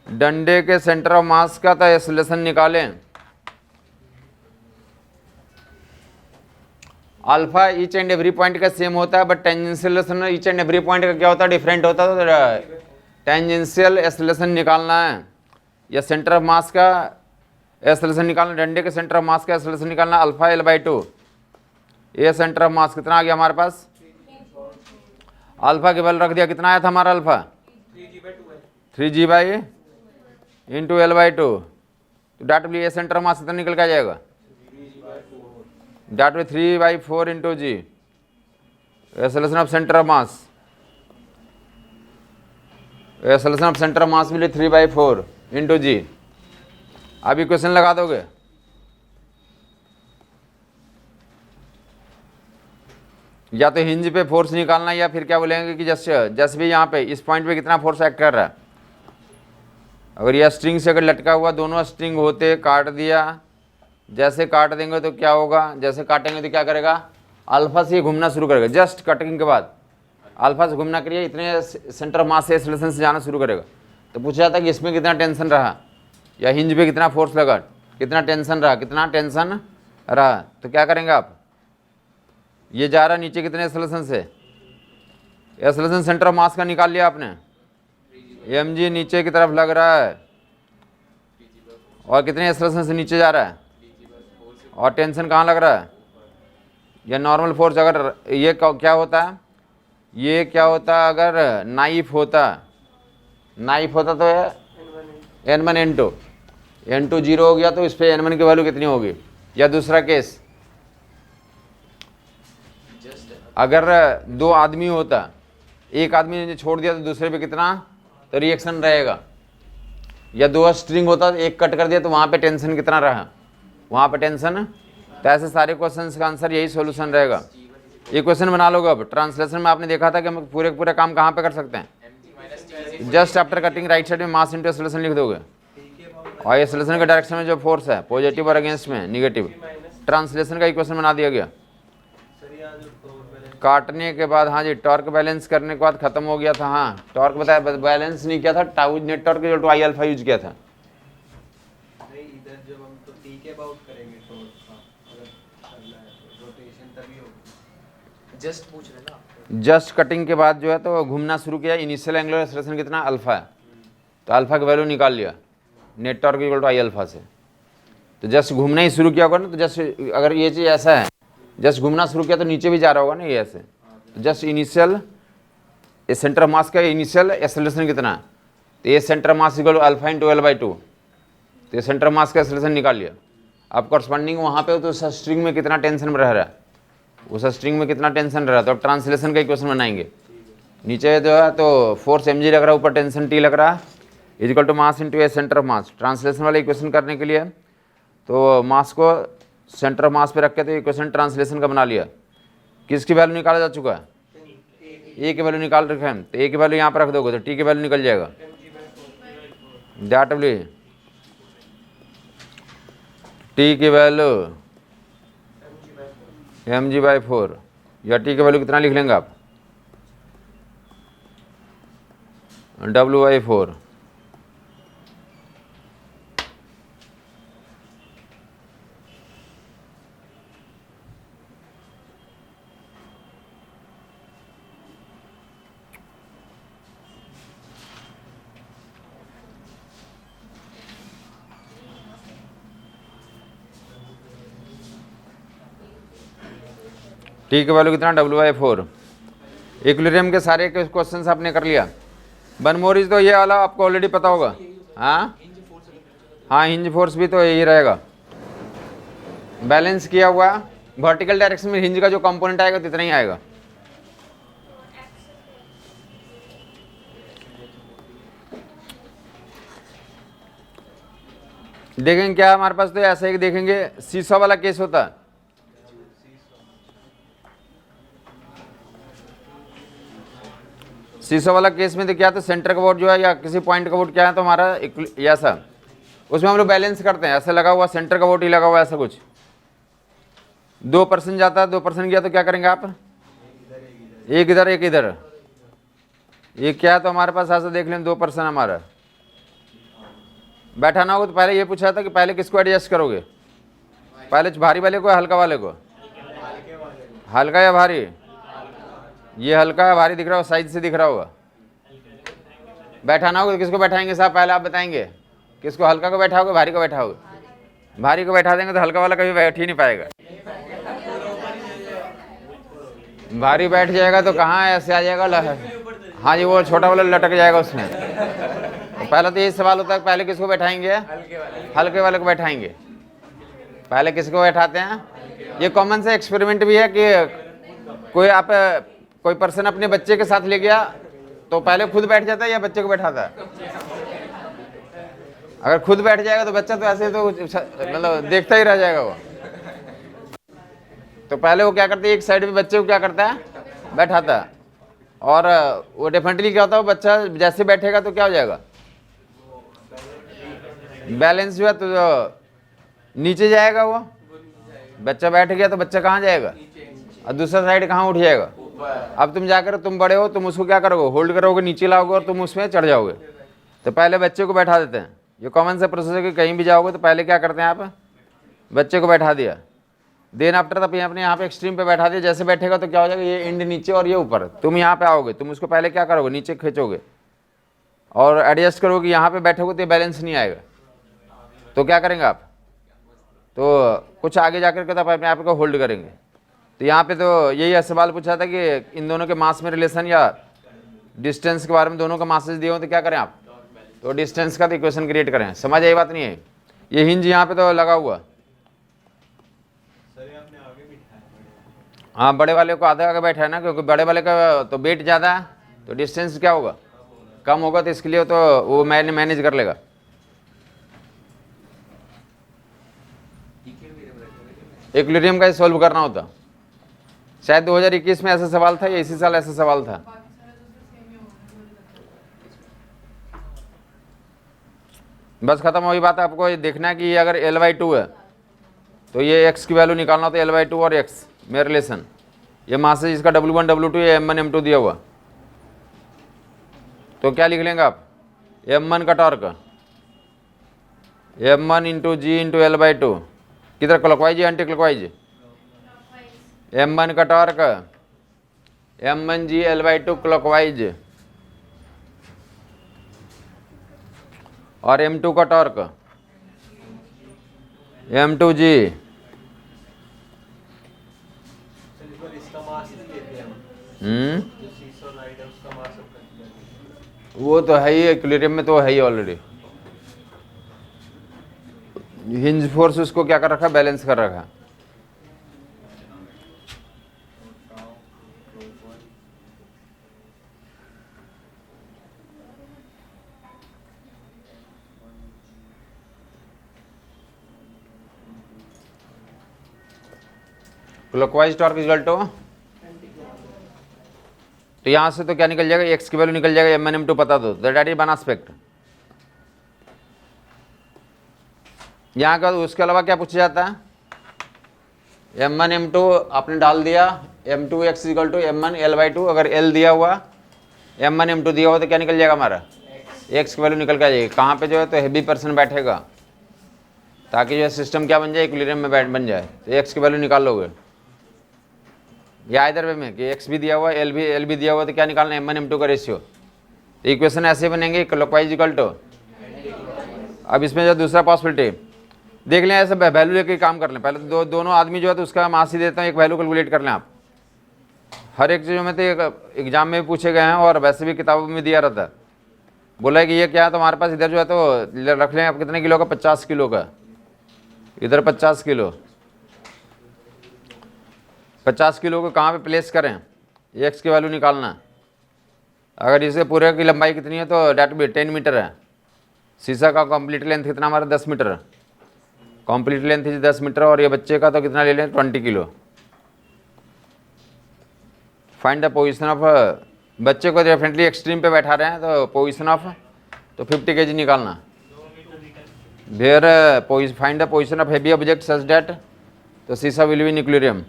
डंडे के सेंटर ऑफ मास का तो एक्सेलरेशन निकालें, alpha each and every point का सेम होता है, but tangential acceleration each and every point का क्या होता है, डिफरेंट होता है। तो टेंजेंशियल एक्सेलरेशन निकालना है या सेंटर ऑफ मास का एक्सेलरेशन निकालना, डंडे के सेंटर ऑफ मास का एक्सेलरेशन निकालना, अल्फा L/2। ये सेंटर ऑफ मास कितना आ गया हमारे पास, अल्फा के वैल्यू रख दिया, कितना आया था हमारा अल्फा 3g/, इंटू L/2। तो डेट विल ये सेंटर ऑफ मास कितना निकल के आ जाएगा, that will 3/4 into g, acceleration of centre of mass. Solution of centre of mass मिले 3/4 इंटू जी। अब इक्वेशन लगा दोगे, या तो हिंज पे फोर्स निकालना या फिर क्या बोलेंगे कि जैसे भी यहाँ पे इस पॉइंट पे कितना फोर्स एक्ट कर रहा है। अगर यह स्ट्रिंग से अगर लटका हुआ, दोनों स्ट्रिंग होते काट दिया, जैसे काट देंगे तो क्या होगा, जैसे काटेंगे तो क्या करेगा, अल्फा से घूमना शुरू करेगा। जस्ट कटिंग के बाद अल्फा से घूमना करिए, इतने सेंटर ऑफ मास से एक्सेलरेशन से जाना शुरू करेगा। तो पूछा जाता है कि इसमें कितना टेंशन रहा, या हिंज पे कितना फोर्स लगा, कितना टेंशन रहा, कितना टेंशन रहा। तो क्या करेंगे आप, ये जा रहा नीचे कितने एक्सेलरेशन से, एक्सेलरेशन सेंटर ऑफ मास का निकाल लिया आपने, एम जी नीचे की तरफ लग रहा है, और कितने एक्सेलरेशन से नीचे जा रहा है, और टेंशन कहाँ लग रहा है, या नॉर्मल फोर्स। अगर ये क्या होता है, ये क्या होता अगर नाइफ होता तो n1 n2 जीरो हो गया तो इस पर n1 की वैल्यू कितनी होगी। या दूसरा केस, अगर दो आदमी होता, एक आदमी ने छोड़ दिया तो दूसरे पे कितना तो रिएक्शन रहेगा। या दो स्ट्रिंग होता तो एक कट कर दिया तो वहाँ पे टेंशन कितना रहा, वहाँ पे टेंशन। तो ऐसे सारे क्वेश्चंस का आंसर यही सॉल्यूशन रहेगा। ये क्वेश्चन बना लोगे। अब ट्रांसलेशन में आपने देखा था कि हम पूरे काम कहाँ पे कर सकते हैं, just after cutting right side में मास इंटू एक्सेलरेशन लिख दोगे, और एक्सेलरेशन के डायरेक्शन में जो फोर्स है पॉजिटिव और अगेंस्ट में निगेटिव, ट्रांसलेशन का इक्वेशन बना दिया गया। काटने के बाद, हाँ जी, टॉर्क बैलेंस करने के बाद खत्म हो गया था। हाँ, टॉर्क बताया, बैलेंस नहीं किया था, tau net torque equal to I alpha use किया था। नहीं, इधर जब हम तो टी के अबाउट करेंगे तो अगर करना है तो रोटेशन तभी होगी। जस्ट पूछ रहे ना, जस्ट कटिंग के बाद जो है तो घूमना शुरू किया। इनिशियल एंगुलर एक्सेलरेशन कितना, अल्फा है, तो अल्फा की वैल्यू निकाल लिया, net torque equal to I alpha से। तो जस्ट घूमना ही शुरू किया होगा ना, तो जस्ट अगर ये चीज़ ऐसा है, जस्ट घूमना शुरू किया तो नीचे भी जा रहा होगा ना ये ऐसे। तो just initial centre of mass का इनिशियल एक्सेलरेशन कितना है, तो ये centre of mass equal to alpha into L/2, तो ये सेंटर ऑफ मास का एक्सेलरेशन निकाल लिया। अब कॉरस्पॉन्डिंग वहाँ पे तो उस स्ट्रिंग में कितना टेंशन रह रहा है, उस स्ट्रिंग में कितना टेंशन रह रहा है। तो अब ट्रांसलेशन का इक्वेशन बनाएंगे। नीचे जो है तो फोर्स mg लग रहा है, ऊपर टेंशन T लग रहा है, equal to mass into a centre of mass. Translation वाले इक्वेशन करने के लिए तो मास को सेंटर ऑफ मास पे रख के तो इक्वेशन ट्रांसलेशन का बना लिया। किसकी वैल्यू निकाला जा चुका है, ए की वैल्यू निकाल रखे हैं, तो ए की वैल्यू यहाँ पर रख दोगे तो टी की वैल्यू निकल जाएगा, दैट विल टी की वैल्यू mg/4, या टी की वैल्यू कितना लिख लेंगे आप, W/4। टी की वैल्यू कितना, W/4। इक्विलिब्रियम के सारे क्वेश्चन आपने कर लिया। वन मोर इज तो ये वाला आपको ऑलरेडी पता होगा। हाँ हाँ, हिंज फोर्स भी तो यही रहेगा, बैलेंस किया हुआ। वर्टिकल डायरेक्शन में हिंज का जो कंपोनेंट आएगा तो इतना ही आएगा। देखेंगे क्या हमारे पास, तो ऐसा ही देखेंगे, सीसॉ वाला केस होता है। सीसॉ वाला केस में तो क्या, तो सेंटर का वोट जो है या किसी पॉइंट का वोट क्या है तो हमारा ऐसा, उसमें हम लोग बैलेंस करते हैं। ऐसा लगा हुआ सेंटर का वोट ही लगा हुआ, ऐसा कुछ 2% जाता है, 2% गया तो क्या करेंगे आप, एक इधर एक इधर। ये क्या है तो हमारे पास ऐसा देख लें 2% हमारा बैठाना होगा। तो पहले ये पूछा था कि पहले किसको एडजस्ट करोगे, पहले भारी वाले को या हल्का वाले को, हल्का या भारी। ये हल्का या भारी दिख रहा हो, साइज से दिख रहा होगा। बैठाना होगा तो किसको बैठाएंगे साहब, पहले आप बताएंगे किसको, हल्का को बैठाओगे भारी को बैठाओगे। भारी को बैठा देंगे तो हल्का वाला कभी बैठ ही नहीं पाएगा। भारी बैठ जाएगा तो कहाँ ऐसे आ जाएगा, हाँ जी, वो छोटा वाला लटक जाएगा उसमें। तो पहले तो यही सवाल होता है पहले किसको बैठाएंगे, हल्के वाले को बैठाएंगे। पहले किसको बैठाते हैं, ये कॉमन सा एक्सपेरिमेंट भी है कि कोई पर्सन अपने बच्चे के साथ ले गया तो पहले खुद बैठ जाता है या बच्चे को बैठाता है? अगर खुद बैठ जाएगा तो बच्चा तो ऐसे तो मतलब देखता ही रह जाएगा वो। तो पहले वो क्या करता है, एक साइड पे बच्चे को क्या करता है, बैठाता है। और वो डेफिनेटली क्या होता है, वो बच्चा जैसे बैठेगा तो क्या हो जाएगा, बैलेंस हुआ तो नीचे जाएगा। वो बच्चा बैठ गया तो बच्चा कहाँ जाएगा, और दूसरा साइड कहाँ उठ जाएगा। अब तुम जाकर, तुम बड़े हो, तुम उसको क्या करोगे, होल्ड करोगे, नीचे लाओगे और तुम उसमें चढ़ जाओगे। तो पहले बच्चे को बैठा देते हैं। ये कॉमन सा प्रोसेस है कि कहीं भी जाओगे तो पहले क्या करते हैं आप, बच्चे को बैठा दिया, देन आफ्टर तब अपने यहाँ पे एक्सट्रीम पे बैठा दिया। जैसे बैठेगा तो क्या हो जाएगा, ये एंड नीचे और ये ऊपर। तुम यहाँ पे आओगे, तुम उसको पहले क्या करोगे, नीचे खींचोगे और एडजस्ट करोगे। यहाँ पे बैठोगे तो ये बैलेंस नहीं आएगा। तो क्या करेंगे आप, तो कुछ आगे जाकर के तब अपने आप को होल्ड करेंगे। तो यहाँ पे तो यही सवाल पूछा था कि इन दोनों के मास में रिलेशन या डिस्टेंस के बारे में, दोनों का मासेज दिए हो तो क्या करें आप, तो डिस्टेंस का तो इक्वेशन क्रिएट करें। समझ आई बात नहीं है। ये हिंज यहाँ पे तो लगा हुआ, हाँ बड़े वाले को आधा आगे बैठा है ना, क्योंकि बड़े वाले का तो वेट ज़्यादा है तो डिस्टेंस क्या होगा, कम होगा। तो इसके लिए तो वो मैनेज कर लेगा। इक्विलिब्रियम का सॉल्व करना होता, शायद 2021 में ऐसा सवाल था या इसी साल ऐसा सवाल था। बस खत्म हुई बात। आपको ये देखना है कि अगर L/2 है तो ये x की वैल्यू निकालना होता है, L/2 और x में रिलेशन। ये मासेज इसका W1 W2 या M1 M2 दिया हुआ। तो क्या लिख लेंगे आप, M1 का torque M1 into g into L/2, किधर क्लॉकवाइज या एंटी क्लॉकवाइज, M1 का torque M1 G L/2 clockwise, और M2 का टॉर्क M2 जी। वो तो है ही, इक्विलिब्रियम में तो है ही ऑलरेडी। हिंज फोर्स उसको क्या कर रखा, बैलेंस कर रखा। क्लॉकवाइज टॉर्क इक्वल टू, तो यहां से तो क्या निकल जाएगा, एक्स की वैल्यू निकल जाएगा, M1 M2 पता दो, दैट इज वन एस्पेक्ट। यहाँ का उसके अलावा क्या पूछा जाता है, M1 M2 आपने डाल दिया, M2x equal to M1 L/2। अगर L दिया हुआ, M1 M2 दिया हुआ तो क्या निकल जाएगा हमारा, x की वैल्यू निकल के आ जाएगी। कहाँ पे जो है तो हेवी पर्सन बैठेगा, ताकि जो है सिस्टम क्या बन जाए, इक्विलिब्रियम में बन जाए। तो x की वैल्यू निकाल लोगे, या इधर वे में कि x भी दिया हुआ, L भी दिया हुआ, तो क्या निकालना है, M1 M2 का रेशियो। तो इक्वेशन ऐसे बनेंगे, क्लॉकवाइज इक्वल टू। अब इसमें जो दूसरा पॉसिबिलिटी देख लें, ऐसे वैल्यू लेके काम कर लें। पहले तो दोनों आदमी जो है तो उसका मास ही देता हूँ, एक वैल्यू कैलकुलेट कर लें आप। हर एक चीज़ों में तो एग्जाम में भी पूछे गए हैं और वैसे भी किताबों में दिया रहता है। बोला है कि ये क्या है, तो हमारे पास इधर जो है तो रख लें आप, कितने किलो का, 50 किलो का, इधर 50 किलो। 50 किलो को कहाँ पे प्लेस करें, एक्स की वैल्यू निकालना। अगर इसे पूरे की लंबाई कितनी है तो डेट भी 10 मीटर है। शीशा का कंप्लीट लेंथ कितना हमारा, 10 मीटर। कंप्लीट लेंथ 10 मीटर, और ये बच्चे का तो कितना ले लें, 20 kilo. Find the position of, बच्चे को डेफिनेटली एक्सट्रीम पे बैठा रहे हैं तो पोजीशन ऑफ तो 50 kg निकालना। Where find the position of heavy object such that, तो seesaw will be in equilibrium.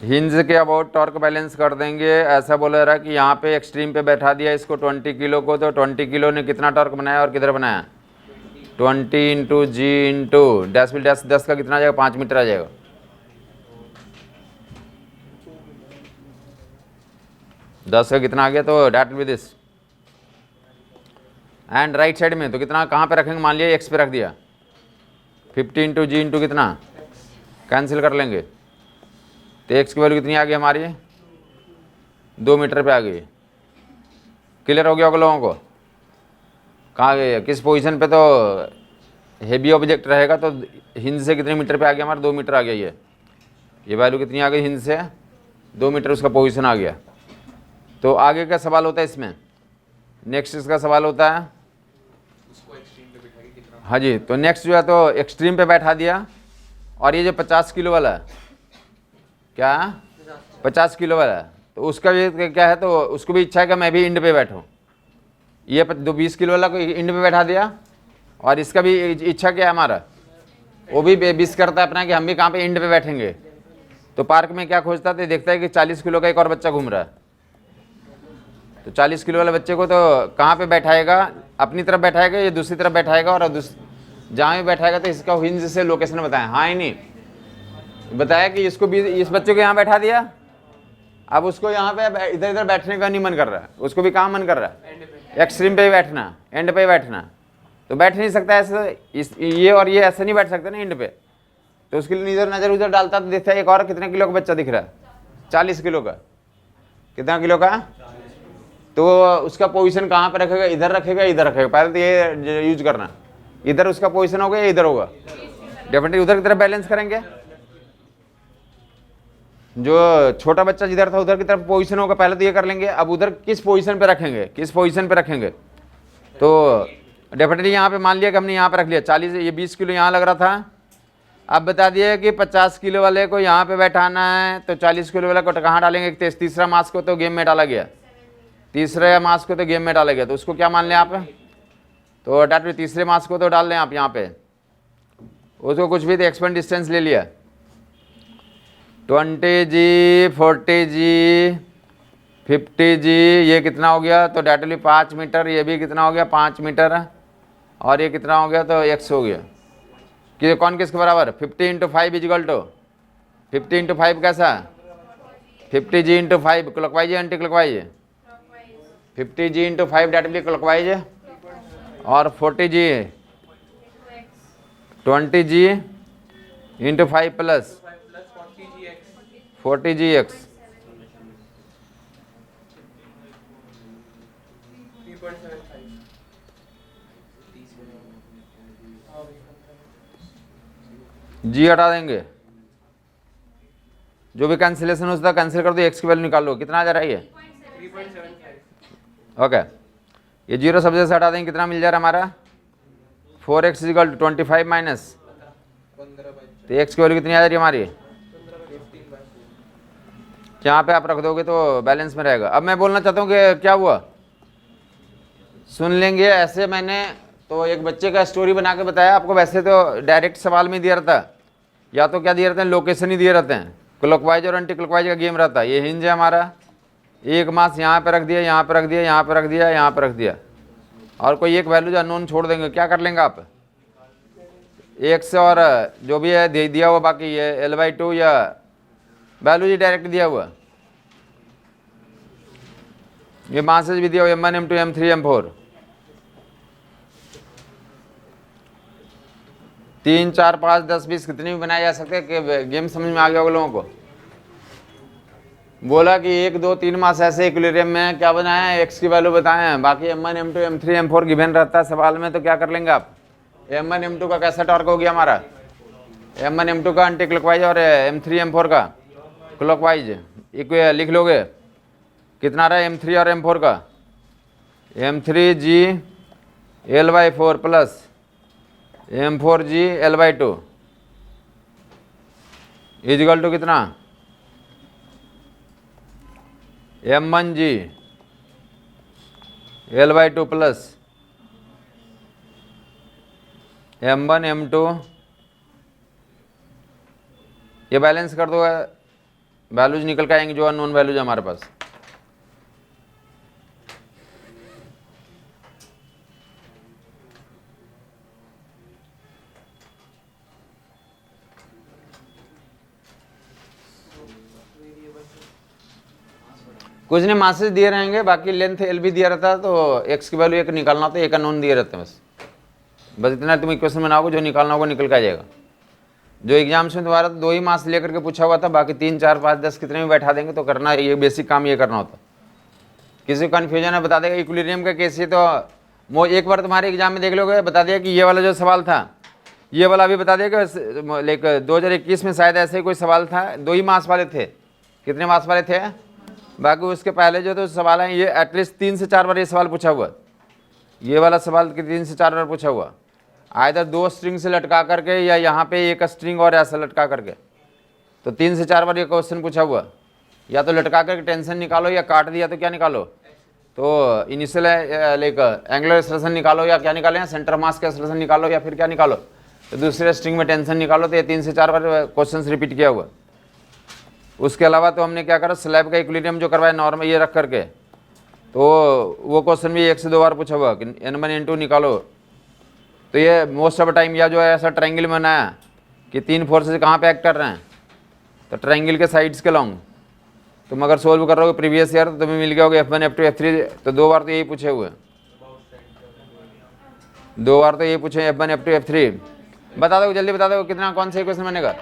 Hinge के अबाउट टॉर्क बैलेंस कर देंगे। ऐसा बोला रहा कि यहाँ पे एक्सट्रीम पे बैठा दिया इसको 20 किलो को, तो 20 किलो ने कितना टॉर्क बनाया और किधर बनाया, 20 into g into dash will dash, 10 का कितना आ जाएगा, 5 मीटर आ जाएगा। दस का कितना आ गया, तो that will be this. And right side में तो कितना, कहाँ पे रखेंगे, मान लिया एक्स पे रख दिया, 50 इंटू जी इंटू कितना, कैंसिल कर लेंगे। तो एक्स की वैल्यू कितनी आ गई हमारी, 2 मीटर पे आ गई। क्लियर हो गया होगा लोगों को, कहाँ गए, किस पोजीशन पे तो हेवी ऑब्जेक्ट रहेगा, तो हिंज से कितने मीटर पे आ गया हमारा, 2 मीटर आ गया। ये वैल्यू कितनी आ गई हिंज से, 2 मीटर उसका पोजीशन आ गया। तो आगे का सवाल होता है इसमें, नेक्स्ट इसका सवाल होता है, उसको एक्सट्रीम पे बिठा के कितना? हाँ जी, तो नेक्स्ट जो है तो एक्सट्रीम पे बैठा दिया, और ये जो 50 किलो वाला है, क्या 50 किलो वाला है, तो उसका भी क्या है, तो उसको भी इच्छा है कि मैं भी इंड पे बैठूं। ये 20 किलो वाला को इंड पे बैठा दिया, और इसका भी इच्छा क्या है हमारा, वो भी बेबिस करता है अपना कि हम भी कहाँ पे इंड पे बैठेंगे। तो पार्क में क्या खोजता है, तो देखता है कि 40 किलो का एक और बच्चा घूम रहा है, तो 40 किलो वाले बच्चे को तो कहाँ पे बैठाएगा, अपनी तरफ बैठाएगा या दूसरी तरफ बैठाएगा, और जहाँ भी बैठाएगा तो इसका हिंज से लोकेशन बताएं, हाँ ही नहीं बताया कि इसको भी, इस बच्चे को यहाँ बैठा दिया, अब उसको यहाँ पे इधर इधर बैठने का नहीं मन कर रहा है, उसको भी कहाँ मन कर रहा है, एक्सट्रीम पे ही बैठना, एंड पे ही बैठना, तो बैठ नहीं सकता ऐसे, ये और ये ऐसे नहीं बैठ सकते ना एंड पे। तो उसके लिए इधर नजर उधर डालता तो देखता है एक और कितने किलो का बच्चा दिख रहा है, 40 किलो का, कितना किलो का, तो उसका पोजीशन कहाँ पे रखेगा, इधर रखेगा इधर रखेगा, पहले तो ये यूज करना, इधर उसका पोजीशन होगा या इधर होगा, डेफिनेटली उधर की तरफ बैलेंस करेंगे। जो छोटा बच्चा जिधर था उधर की तरफ पोजीशन होगा, पहले तो ये कर लेंगे, अब उधर किस पोजीशन पे रखेंगे, किस पोजीशन पे रखेंगे, तो डेफिनेटली यहाँ पे मान लिया कि हमने यहाँ पे रख लिया 40, ये 20 किलो यहाँ लग रहा था, अब बता दिया कि 50 किलो वाले को यहाँ पे बैठाना है, तो 40 किलो वाले को कहाँ डालेंगे, तीसरा मास को तो गेम में डाला गया, तीसरे मास को तो गेम में डाला गया, तो उसको क्या मान लें आप, तो डायरेक्टली तीसरे मास को तो डाल लें आप यहाँ पे, उसको कुछ भी तो एक्सपेंड डिस्टेंस ले लिया, 20G 40G 50G, ये कितना हो गया, तो डायरेक्टली 5 मीटर, ये भी कितना हो गया 5 मीटर, और ये कितना हो गया, तो x हो गया, कि कौन किसके बराबर, 50 × 5 इजिकल टू 50 × 5 कैसा, 50G × 5 क्लॉकवाइज है anti clockwise, 50G × 5 directly clockwise है, और 40G 20G × 5 प्लस 40Gx, 3.75 जी हटा देंगे, जो भी कैंसिलेशन होता है कैंसिल कर दो, एक्स की वैल्यू निकाल लो, कितना आ जा रहा है ये 3.75, ओके, ये जीरो सब जैसे हटा देंगे, कितना मिल जा रहा है हमारा 4x = 25 माइनस, तो एक्स की वैल्यू कितनी आ जा रही है हमारी, यहाँ पे आप रख दोगे तो बैलेंस में रहेगा। अब मैं बोलना चाहता हूँ कि क्या हुआ, सुन लेंगे ऐसे, मैंने तो एक बच्चे का स्टोरी बना के बताया आपको, वैसे तो डायरेक्ट सवाल में दिया रहता है, या तो क्या दिए रहते हैं, लोकेशन ही दिए रहते हैं, क्लॉकवाइज और एंटी क्लॉकवाइज का गेम रहता है। ये हिंज है हमारा, एक मास यहाँ पे रख दिया, यहाँ पे रख दिया, यहाँ पे रख दिया, यहाँ पे रख दिया, और कोई एक वैल्यू जो अननोन छोड़ देंगे, क्या कर लेंगे आप, एक से और जो भी है दे दिया हुआ, बाकी ये L/2 या वैल्यू जी डायरेक्ट दिया हुआ, ये मासेज भी दिया हुआ M1 M2 M3 M4, 3 4 5 10 20 कितनी भी बनाए जा सकते हैं, कि गेम समझ में आ गया होगा लोगों को। बोला कि 1 2 3 मास ऐसे इक्विलिब्रियम में क्या बनाया है, एक्स की वैल्यू बताए हैं, बाकी M1 M2 M3 M4 given रहता है सवाल में, तो क्या कर लेंगे आप, M1 M2 का कैसा टॉर्क हो गया हमारा, M1 M2 का एंटी क्लॉकवाइज, और M3 M4 का क्लॉकवाइज, लिख लोगे, कितना रहा M3 और M4 का, M3G L/4 plus M4G L/2 is equal to कितना, M1G L/2 plus M1 M2, ये बैलेंस कर दो, वैल्यूज निकल के आएंगे जो अननोन वैल्यूज हमारे पास। कुछ नहीं, मासेज दिए रहेंगे, बाकी लेंथ एल भी दिया रहता है, तो एक्स की वैल्यू एक निकालना होता है, एक अननोन दिए रहते हैं, बस इतना तुम इक्वेशन बनाओगे, जो निकालना होगा निकल के आ जाएगा। जो एग्जाम्स में तुम्हारा तो 2 ही मास लेकर के पूछा हुआ था, बाकी 3 4 5 10 कितने भी बैठा देंगे, तो करना ये बेसिक काम ये करना होता। किसी को कन्फ्यूजन है बता देगा, इक्विलिब्रियम का केस ये तो एक बार तुम्हारे एग्जाम में देख लोगे, बता दिया कि ये वाला जो सवाल था, ये वाला भी बता दिया कि लाइक 2021 में शायद ऐसे ही कोई सवाल था, 2 ही मास वाले थे, कितने मार्क्स वाले थे? बाकी उसके पहले जो तो सवाल है ये एटलीस्ट 3 से 4 बार ये सवाल पूछा हुआ, ये वाला सवाल 3 से 4 बार पूछा हुआ, आइदर 2 स्ट्रिंग से लटका करके या यहाँ पे एक स्ट्रिंग और ऐसा लटका करके। तो 3 से 4 बार ये क्वेश्चन पूछा हुआ, या तो लटका करके टेंशन निकालो या काट दिया तो क्या निकालो, तो इनिशियल लाइक एंगुलर एक्सेलरेशन निकालो या क्या निकालें, सेंटर मास का एक्सेलरेशन निकालो या फिर क्या निकालो, तो दूसरे स्ट्रिंग में टेंशन निकालो। तो ये 3 से 4 बार क्वेश्चन रिपीट किया हुआ। उसके अलावा तो हमने क्या करा, स्लैब का इक्विलिब्रियम जो करवाया नॉर्मल ये रख करके, तो वो क्वेश्चन भी 1 से 2 बार पूछा हुआ कि n1 n2 निकालो। तो ये मोस्ट ऑफ टाइम या जो है ऐसा ट्रायंगल में बनाया कि 3 फोर्सेस कहाँ पे एक्ट कर रहे हैं, तो ट्रायंगल के साइड्स के लॉन्ग। तुम अगर सोल्व कर रहे हो प्रीवियस ईयर तो तुम्हें मिल गया होगा F1 F2 F3, तो 2 बार तो यही पूछे हुए, 2 बार तो यही पूछे F1 F2 F3। बता दो जल्दी, बता दो कितना, कौन सा क्वेश्चन बनेगा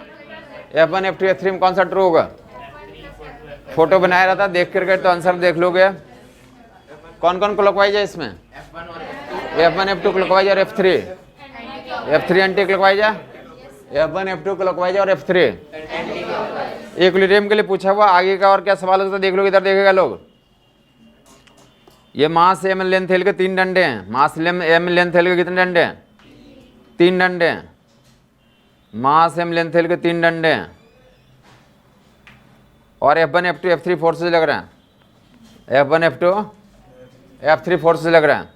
F1 F2 F3 में कौन सा ट्रू होगा? फोटो बनाया रहता, देख करके तो आंसर देख लोगे। कौन कौन क्लॉकवाइज है इसमें? F1 F2 क्लॉकवाइज और F3 एंटी क्लॉकवाइज है, F1 F2 क्लॉकवाइज और F3 इक्विलिब्रियम के लिए पूछा हुआ। आगे का और क्या सवाल होता है देख लो, इधर देखेगा लोग। ये मास m लेंथ हेल के 3 डंडे हैं, मास m लेंथ हेल के कितने डंडे हैं? 3 डंडे हैं। मास m लेंथ हेल के 3 डंडे हैं और F1 F2 F3 फोर्सेज लग रहे हैं, F1 F2 F3 फोर्सेज लग रहे हैं,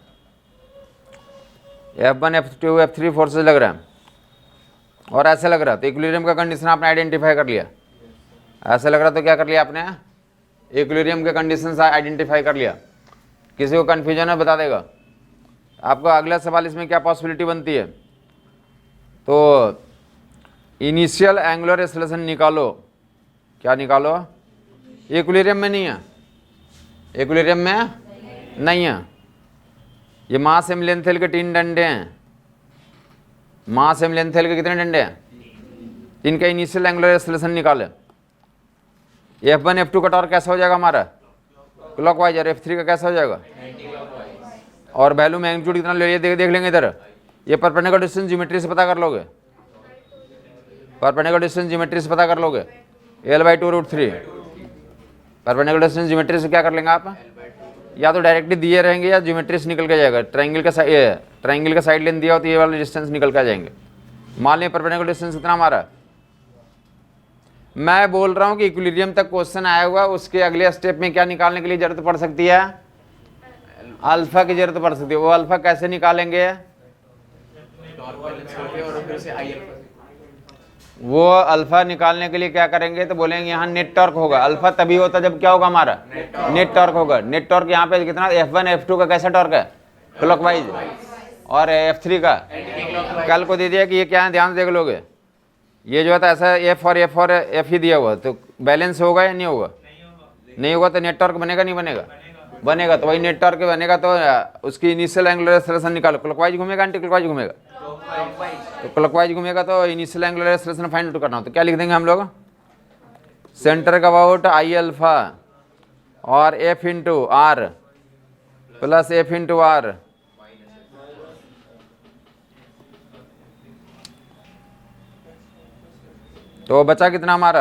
F1 F2 F3 फोर्सेज लग रहे हैं और ऐसे लग रहा है। तो इक्विलिब्रियम का कंडीशन आपने आइडेंटिफाई कर लिया, ऐसे लग रहा तो क्या कर लिया आपने, इक्विलिब्रियम के कंडीशन आइडेंटिफाई कर लिया। किसी को कन्फ्यूजन है बता देगा आपको। अगला सवाल इसमें क्या पॉसिबिलिटी बनती है, तो इनिशियल एंगुलर एक्सेलरेशन निकालो। क्या निकालो? इक्विलिब्रियम में नहीं है, इक्विलिब्रियम में नहीं है। ये मास m लेंथ हेल के 3 डंडे हैं, मास m लेंथ हेल के कितने डंडे हैं? इनका इनिशियल एंगुलर एक्सेलरेशन निकाले। F1 F2 का टॉर्क कैसा हो जाएगा हमारा? क्लॉकवाइज। और F3 का कैसा हो जाएगा? और वैल्यू मैग्नीट्यूड कितना ले लिया देख लेंगे इधर। ये परपेंडिकुलर डिस्टेंस ज्योमेट्री से पता कर लोगे, परपेंडिकुलर डिस्टेंस ज्योमेट्री से पता कर लोगे, L/2√3। परपेंडिकुलर डिस्टेंस ज्योमेट्री से क्या कर लेंगे आप, या तो डायरेक्टली दिए रहेंगे या ज्योमेट्री से निकल के जाएगा। ट्रायंगल का साइड लेंथ दिया हो तो ये वाले डिस्टेंस निकल के आ जाएंगे। मान लें परपेंडिकुलर डिस्टेंस कितना हमारा, मैं बोल रहा हूं कि इक्विलिब्रियम तक क्वेश्चन आया हुआ, उसके अगले स्टेप में क्या निकालने के लिए जरूरत पड़ सकती है, अल्फा की जरूरत पड़ सकती है। वो अल्फा कैसे निकालेंगे, वो अल्फा निकालने के लिए क्या करेंगे, तो बोलेंगे यहाँ नेट टॉर्क होगा। अल्फा तभी होता जब क्या होगा हमारा, नेट टॉर्क होगा। नेट टॉर्क यहाँ पे कितना, F1 F2 का कैसा टॉर्क है, क्लॉकवाइज, और F3 का कल को दे दिया कि ये क्या है, ध्यान से देख लोगे। ये जो है तो ऐसा F और F ही दिया हुआ, तो बैलेंस होगा या नहीं होगा, नहीं होगा तो नेट टॉर्क बनेगा नहीं बनेगा, बनेगा। तो वही नेट टॉर्क बनेगा तो उसकी इनिशियल एंगुलर एक्सेलरेशन निकालो। क्लॉकवाइज घूमेगा एंटी क्लॉकवाइज घूमेगा, तो क्लॉकवाइज घूमेगा तो initial angular acceleration find out करना हो। तो क्या लिख देंगे हम लोग, सेंटर का अबाउट I अल्फा और F into r plus F into r तो बचा कितना हमारा,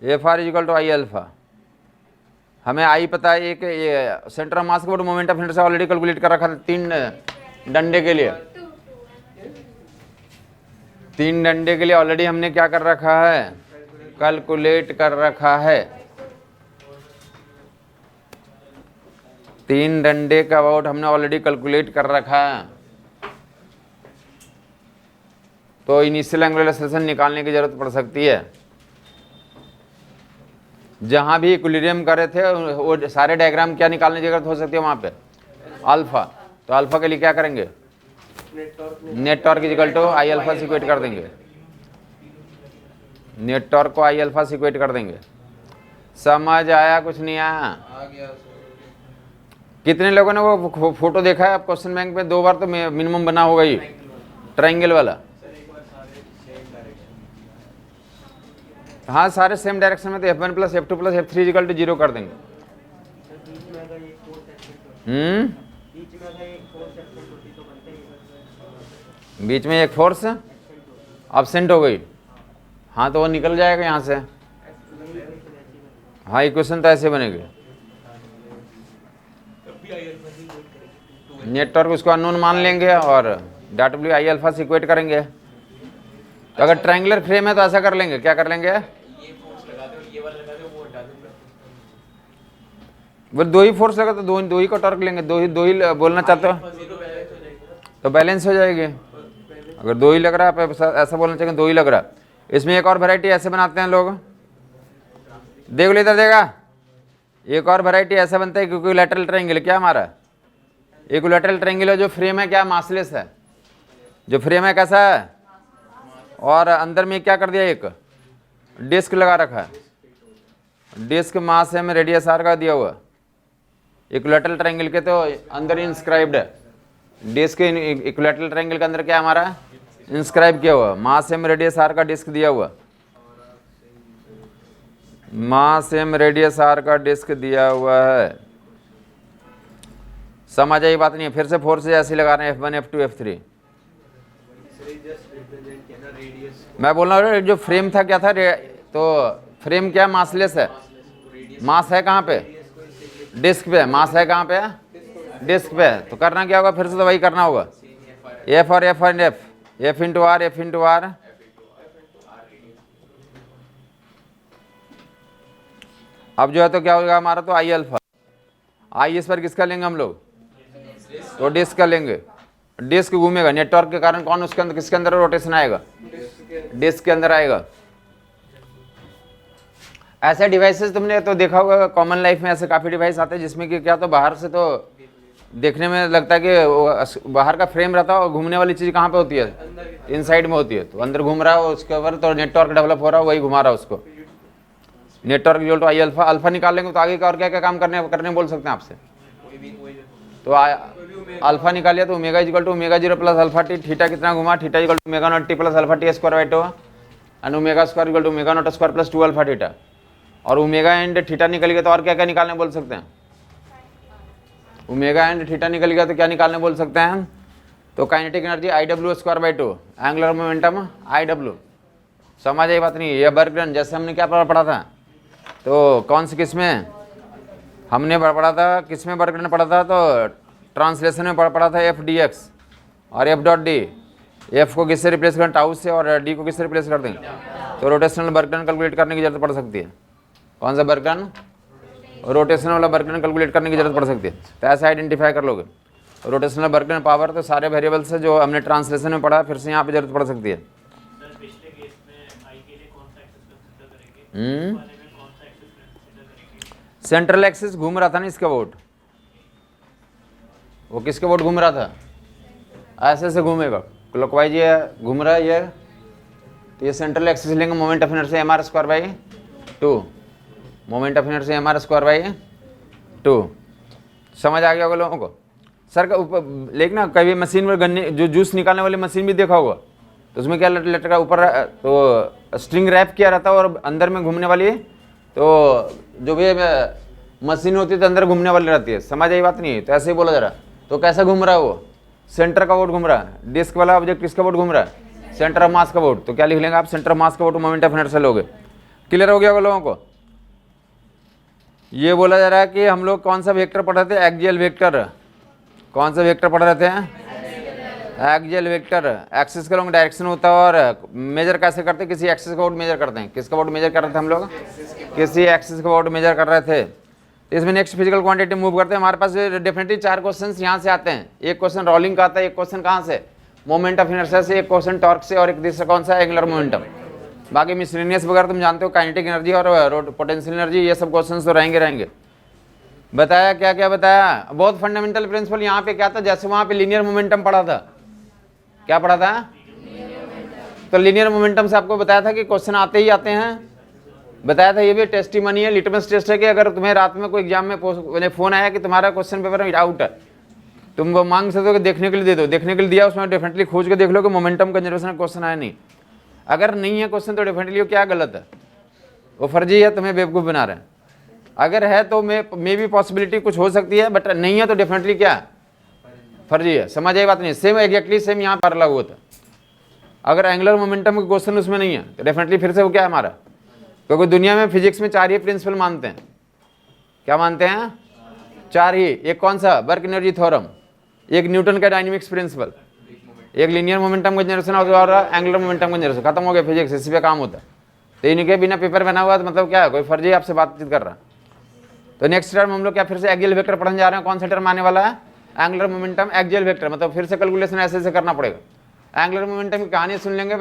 F R = I अल्फा। हमें I पता है, एक ये सेंटर ऑफ मास का moment of inertia already calculate कर रखा था 3 डंडे के लिए, 3 डंडे के लिए ऑलरेडी हमने क्या कर रखा है, कैलकुलेट कर रखा है। 3 डंडे का अबाउट हमने ऑलरेडी कैलकुलेट कर रखा है। तो इनिशियल एंगुलर एक्सेलरेशन निकालने की जरूरत पड़ सकती है। जहां भी इक्विलिब्रियम कर रहे थे वो सारे डायग्राम क्या निकालने की जरूरत हो सकती है वहां पे, अल्फा। तो अल्फा के लिए क्या करेंगे, नेट टॉर्क = I अल्फा से इक्वेट कर देंगे, नेट टॉर्क को I अल्फा से इक्वेट कर देंगे। समझ आया, कुछ नहीं आया? कितने लोगों ने वो फोटो देखा है आप क्वेश्चन बैंक पे? 2 बार तो मिनिमम बना होगा ही ट्रायंगल वाला। हाँ, सारे सेम डायरेक्शन में, तो F1 + F2 + F3 = 0 कर देंगे। बीच में एक फोर्स एब्सेंट हो गई, हाँ तो वो निकल जाएगा यहाँ से। हाँ इक्वेशन तो ऐसे बनेगी, नेटवर्क उसको अननोन मान लेंगे और डब्ल्यू आई अल्फा से इक्वेट करेंगे। तो अगर ट्रायंगुलर फ्रेम है तो ऐसा कर लेंगे, क्या कर लेंगे, ये फोर्स लगा दो, ये वाला लगा दो, वो हटा दो। वो दो ही फोर्स लगा तो दो ही का टॉर्क लेंगे, दो ही बोलना चाहते हो तो बैलेंस हो जाएगी। अगर दो ही लग रहा है, आप ऐसा बोलना चाहिए दो ही लग रहा है। इसमें एक और वैरायटी ऐसे बनाते हैं लोग, देख लो इधर देगा, एक और वैरायटी ऐसा बनता है क्योंकि इक्विलैटरल ट्रायंगल क्या हमारा, इक्विलैटरल ट्रायंगल है जो फ्रेम है क्या मासलेस है, जो फ्रेम है कैसा है, और अंदर में क्या कर दिया, एक डिस्क लगा रखा है, डिस्क मास है में रेडियस आर का दिया हुआ। इक्विलैटरल ट्रायंगल के तो अंदर इंस्क्राइब्ड है, डिस्क इक्विलैटरल ट्रायंगल के अंदर क्या हमारा इंस्क्राइब किया हुआ, मास एम रेडियस आर का डिस्क दिया हुआ, मास एम रेडियस आर का डिस्क दिया हुआ है। समझ आई बात नहीं है, फिर से फोर्स ऐसे लगा रहे हैं F1 F2 F3। मैं बोल रहा हूँ जो फ्रेम था क्या था, तो फ्रेम क्या मासलेस है, मास है कहाँ पे, डिस्क पे, मास है कहाँ पे, डिस्क पे। तो करना क्या होगा, फिर से तो वही करना होगा, एफ और एफ और f, f into r, f into r. अब जो है तो क्या होगा हमारा, तो आई अल्फा, आई इस पर किसका लेंगे हम लोग, तो डिस्क का लेंगे। डिस्क घूमेगा, नेटवर्क के कारण कौन उसके अंदर, किसके अंदर रोटेशन आएगा, डिस्क के अंदर आएगा। ऐसे डिवाइसेस तुमने तो देखा होगा कॉमन लाइफ में, ऐसे काफ़ी डिवाइस आते हैं जिसमें कि क्या तो बाहर से तो देखने में लगता है कि बाहर का फ्रेम रहता है और घूमने वाली चीज़ कहाँ पे होती है, इनसाइड में होती है। तो अंदर घूम रहा है उसके ऊपर, तो नेटवर्क डेवलप हो रहा है, वही घुमा रहा है उसको। नेटवर्क जो तो आई अल्फा, अल्फा निकाल लेंगे तो आगे का और क्या क्या काम करने बोल सकते हैं आपसे। तो अल्फा निकालिए तो omega equal to omega 0 plus alpha t, theta कितना घुमा, theta equal to omega naught t plus alpha t square by 2 and omega square equal to omega naught square plus 2 alpha theta. और omega and theta निकल गया तो और क्या क्या निकालने बोल सकते हैं, ओमेगा एंड थीटा निकल गया तो क्या निकालने बोल सकते हैं, तो kinetic energy I W square by 2, angular momentum I W. समझ आई बात नहीं, ये वर्क डन जैसे हमने क्या पढ़ा था, तो कौन सी किस में हमने पढ़ा था, किस में वर्क डन पढ़ा था, तो ट्रांसलेशन में पढ़ा था एफ डी एक्स और एफ डॉट डी। एफ को किससे रिप्लेस करें, टाउ से, और डी को किससे रिप्लेस कर देंगे, तो रोटेशनल वर्क डन कैलकुलेट करने की जरूरत पड़ सकती है। कौन सा वर्क डन, रोटेशनल वाला वर्क डन कैलकुलेट करने की जरूरत पड़ सकती है। तो ऐसे आइडेंटिफाई कर लोगे रोटेशनल वर्क डन पावर, तो सारे वेरिएबल्स है जो हमने ट्रांसलेशन में पढ़ा, फिर से यहाँ पे जरूरत पड़ सकती है। सेंट्रल एक्सिस घूम रहा था ना इसका वोट, वो किसके वोट घूम रहा था, ऐसे ऐसे घूमेगा, क्लॉकवाइज ये घूम रहा है ये, तो ये सेंट्रल एक्सिस लेंगे, moment of inertia M R square by 2, moment of inertia M R square by 2। समझ आ गया होगा लोगों को सर का ऊपर। लेकिन ना कभी मशीन में गन्ने जो जूस निकालने वाली मशीन भी देखा होगा, तो उसमें क्या लटका ऊपर, तो स्ट्रिंग रैप किया रहता है और अंदर में घूमने वाली, तो जो भी मशीन होती है तो अंदर घूमने वाली रहती है। समझ आई बात नहीं है, तो ऐसे ही बोला जा रहा। तो कैसा घूम रहा है वो, सेंटर का वोट घूम रहा है, डिस्क वाला ऑब्जेक्ट किसका वोट घूम रहा है, सेंटर ऑफ मास का वोट। तो क्या लिख लेंगे आप, सेंटर ऑफ मास का वोट मोमेंट ऑफ इनर्शिया लोगे। क्लियर हो गया होगा लोगों को। ये बोला जा रहा है कि हम लोग कौन सा वेक्टर पढ़ रहे थे, एक्सियल वेक्टर। कौन सा वेक्टर पढ़ रहे थे, एक्सियल वेक्टर। एक्सिस का लॉन्ग डायरेक्शन होता है, और मेजर कैसे करते हैं, किसी एक्सिस का वोट मेजर करते हैं। किसका वोट मेजर कर रहे थे हम लोग, किसी एक्सिस का वोट मेजर कर रहे थे। इसमें नेक्स्ट फिजिकल क्वांटिटी मूव करते हैं। हमारे पास डेफिनेटली 4 क्वेश्चंस यहाँ से आते हैं। एक क्वेश्चन रोलिंग का आता है, एक क्वेश्चन कहाँ से, मोमेंट ऑफ इनर्शिया से, एक क्वेश्चन टॉर्क से, और एक दूसरा कौन सा, एंगुलर मोमेंटम। बाकी मिसलेनियस वगैरह तुम जानते हो, काइनेटिक एनर्जी और पोटेंशियल एनर्जी, ये सब क्वेश्चंस तो रहेंगे। बताया क्या क्या बताया, बहुत फंडामेंटल प्रिंसिपल। यहाँ पे क्या था, जैसे वहाँ पे लीनियर मोमेंटम पढ़ा था, क्या पढ़ा था, तो लीनियर मोमेंटम से आपको बताया था कि क्वेश्चन आते ही आते हैं। बताया था ये भी टेस्टिमनी है, लिटमस टेस्ट है, कि अगर तुम्हें रात में कोई एग्जाम में फोन आया कि तुम्हारा क्वेश्चन पेपर में डाउट है, तुम वो मांग सकते हो कि देखने के लिए दे दो। देखने के लिए दिया, उसमें डेफिनेटली खोज के देख लो कि मोमेंटम कंजर्वेशन क्वेश्चन आया नहीं। अगर नहीं है क्वेश्चन तो डेफिनेटली क्या गलत है, वो फर्जी है, तुम्हें बेवकूफ़ बना रहे हैं। अगर है तो मे भी पॉसिबिलिटी कुछ हो सकती है, बट नहीं है तो डेफिनेटली क्या फर्जी है। समझ आई बात नहीं, सेम एग्जैक्टली सेम यहाँ पर लागू होता है। अगर एंगुलर मोमेंटम का क्वेश्चन उसमें नहीं है तो डेफिनेटली फिर से वो क्या है हमारा क्योंकि दुनिया में फिजिक्स में 4 ही प्रिंसिपल मानते हैं। क्या मानते हैं? 4 ही। एक कौन सा? वर्क एनर्जी थ्योरम, एक न्यूटन का डायनेमिक्स प्रिंसिपल, एक लीनियर मोमेंटम कंजर्वेशन और एंगुलर मोमेंटम कंजर्वेशन। खत्म हो गया फिजिक्स, इसी पे काम होता है। तो इनके बिना पेपर बना हुआ तो मतलब क्या है, कोई फर्जी आपसे बातचीत कर रहा है। तो नेक्स्ट टर्म हम लोग क्या फिर से एक्सियल वेक्टर पढ़ने जा रहे हैं। कौन सा टर्म आने वाला है? Angular momentum axial vector. मतलब फिर से कैलकुलेशन ऐसे ऐसे करना पड़ेगा। एंगुलर मोमेंटम की कहानी सुन लेंगे।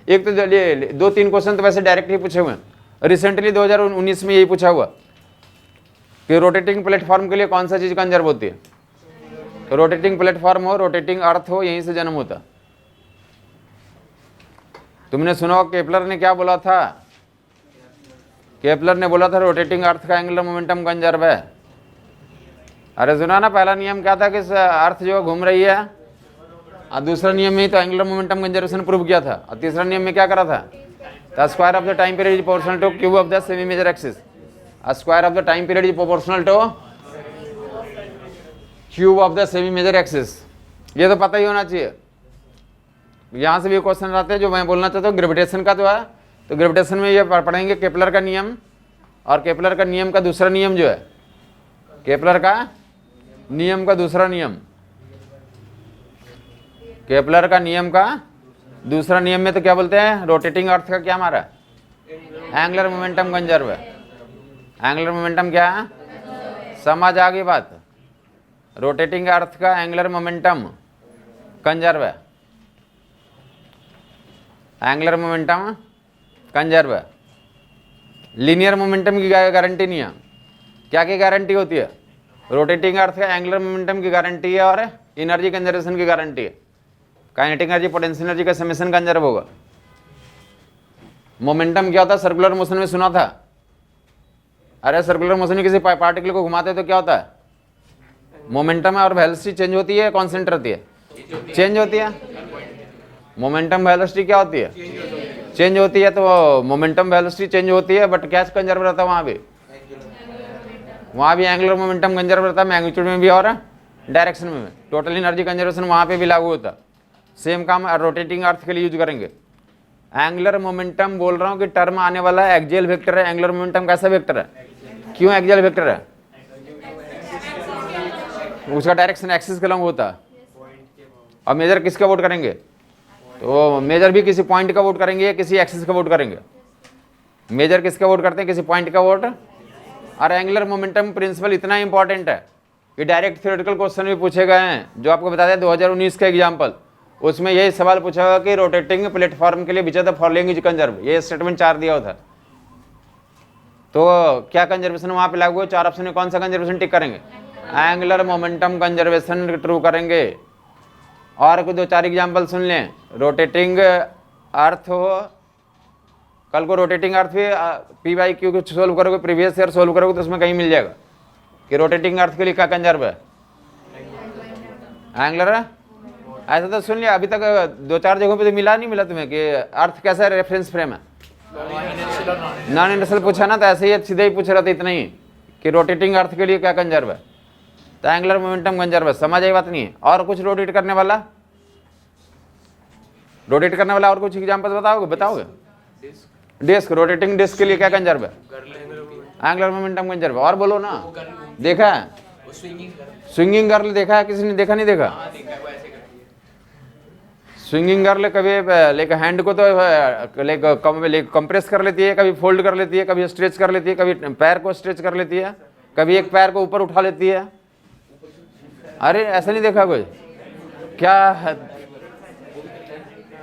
एक तो 2-3 क्वेश्चन तो वैसे डायरेक्ट ही पूछे हुए हैं। रिसेंटली 2019 में यही पूछा हुआ कि रोटेटिंग प्लेटफॉर्म के लिए कौन सा चीज कंजर्व होती है। तो रोटेटिंग प्लेटफॉर्म हो, रोटेटिंग अर्थ हो, यहीं से जन्म होता। तुमने सुना केपलर ने क्या बोला था? केपलर ने बोला था रोटेटिंग अर्थ का एंगुलर मोमेंटम कंजर्व है। अरे सुना ना, पहला नियम क्या था कि अर्थ जो घूम रही है, और दूसरा नियम में ही तो एंगुलर मोमेंटम कंजर्वेशन प्रूव किया था। और तीसरा नियम में क्या करा था? The square of the time period is proportional to cube of the semi major axis. Square of the time period is proportional to cube of the semi major axis. ये तो पता ही होना चाहिए। यहां से भी क्वेश्चन आते हैं जो मैं बोलना चाहता हूँ ग्रेविटेशन का तो है। तो ग्रेविटेशन में ये पढ़ेंगे केपलर का नियम, और केपलर का नियम का दूसरा नियम जो है, केपलर का नियम का दूसरा नियम, केपलर का नियम का दूसरा नियम में तो क्या बोलते हैं? रोटेटिंग अर्थ का क्या मारा? एंगुलर मोमेंटम कंजर्व है। एंगुलर मोमेंटम क्या है? समझ आ गई बात? रोटेटिंग अर्थ का एंगुलर मोमेंटम कंजर्व है। एंगुलर मोमेंटम कंजर्व है। लीनियर मोमेंटम की गारंटी नहीं है। क्या की गारंटी होती है? रोटेटिंग अर्थ का एंगुलर मोमेंटम की गारंटी है और एनर्जी कंजर्वेशन की गारंटी है। काइनेटिक एनर्जी पोटेंशियल एनर्जी का समेशन कंजर्व होगा। मोमेंटम क्या होता है? सर्कुलर मोशन में सुना था? अरे सर्कुलर मोशन में किसी पार्टिकल को घुमाते तो क्या होता है? मोमेंटम और वेलोसिटी चेंज होती है, कांस्टेंट रहती है? चेंज होती है। मोमेंटम वेलोसिटी क्या होती है? चेंज होती है। तो मोमेंटम वेलोसिटी चेंज होती है, बट क्या कंजर्व रहता है? वहां भी एंगुलर मोमेंटम कंजर्व रहता है, मैग्नीट्यूड में भी और डायरेक्शन में भी। टोटल एनर्जी कंजर्वेशन वहां पे भी लागू होता। सेम काम रोटेटिंग अर्थ के लिए यूज करेंगे। एंगुलर मोमेंटम बोल रहा हूं कि टर्म आने वाला है एक्सियल वेक्टर है। एंगुलर मोमेंटम कैसा वेक्टर है? क्यों एक्सियल वेक्टर है? उसका डायरेक्शन एक्सिस के लंग होता है। अब मेजर किसका वोट करेंगे? तो मेजर भी किसी पॉइंट का वोट करेंगे या किसी एक्सिस का वोट करेंगे? मेजर किसका वोट करते हैं? किसी पॉइंट का वोट। और एंगुलर मोमेंटम प्रिंसिपल इतना इंपॉर्टेंट है कि डायरेक्ट थ्योरेटिकल क्वेश्चन भी पूछे गए हैं। जो आपको बता दें 2019 का एग्जाम्पल, उसमें यही सवाल पूछा हुआ कि रोटेटिंग प्लेटफॉर्म के लिए विच of the following is conserve. ये स्टेटमेंट 4 दिया होता। तो क्या कंजर्वेशन वहां पे लागू है? 4 ऑप्शन में कौन सा कंजर्वेशन टिक करेंगे? एंगुलर मोमेंटम कंजर्वेशन ट्रू करेंगे। और कुछ 2-4 एग्जाम्पल सुन लें। रोटेटिंग अर्थ हो, कल को रोटेटिंग अर्थ भी PYQ को सोल्व करोगे, प्रीवियस ईयर सोल्व करोगे तो उसमें कहीं मिल जाएगा कि रोटेटिंग अर्थ के लिए क्या कंजर्व है? एंगुलर। ऐसा तो सुन लिया। अभी तक 2-4 जगहों पे तो मिला नहीं मिला तुम्हें कि अर्थ कैसा रेफरेंस फ्रेम है? नॉन इंडस्ट्रियल पूछा ना, तो ऐसे ही सीधे ही पूछ रहा था इतना ही कि रोटेटिंग अर्थ के लिए क्या कंजर्व है? तो एंगुलर मोमेंटम कंजर्व है। समझ आई बात? नहीं है। और कुछ रोटेट करने वाला, रोटेट करने वाला और कुछ एग्जाम्पल बताओगे? डिस्क, रोटेटिंग डिस्क के लिए क्या कंजर्व है? एंगुलर मोमेंटम कंजर्व है। और बोलो ना। देखा है? स्विंगिंग गर्ल देखा है किसी ने? देखा नहीं देखा? स्विंगिंग गर्ल कभी लाइक हैंड को तो लाइक कंप्रेस कर लेती है, कभी फोल्ड कर लेती है, कभी स्ट्रेच कर लेती है, कभी पैर को स्ट्रेच कर लेती है, कभी एक पैर को ऊपर उठा लेती है। अरे ऐसा नहीं देखा कोई? क्या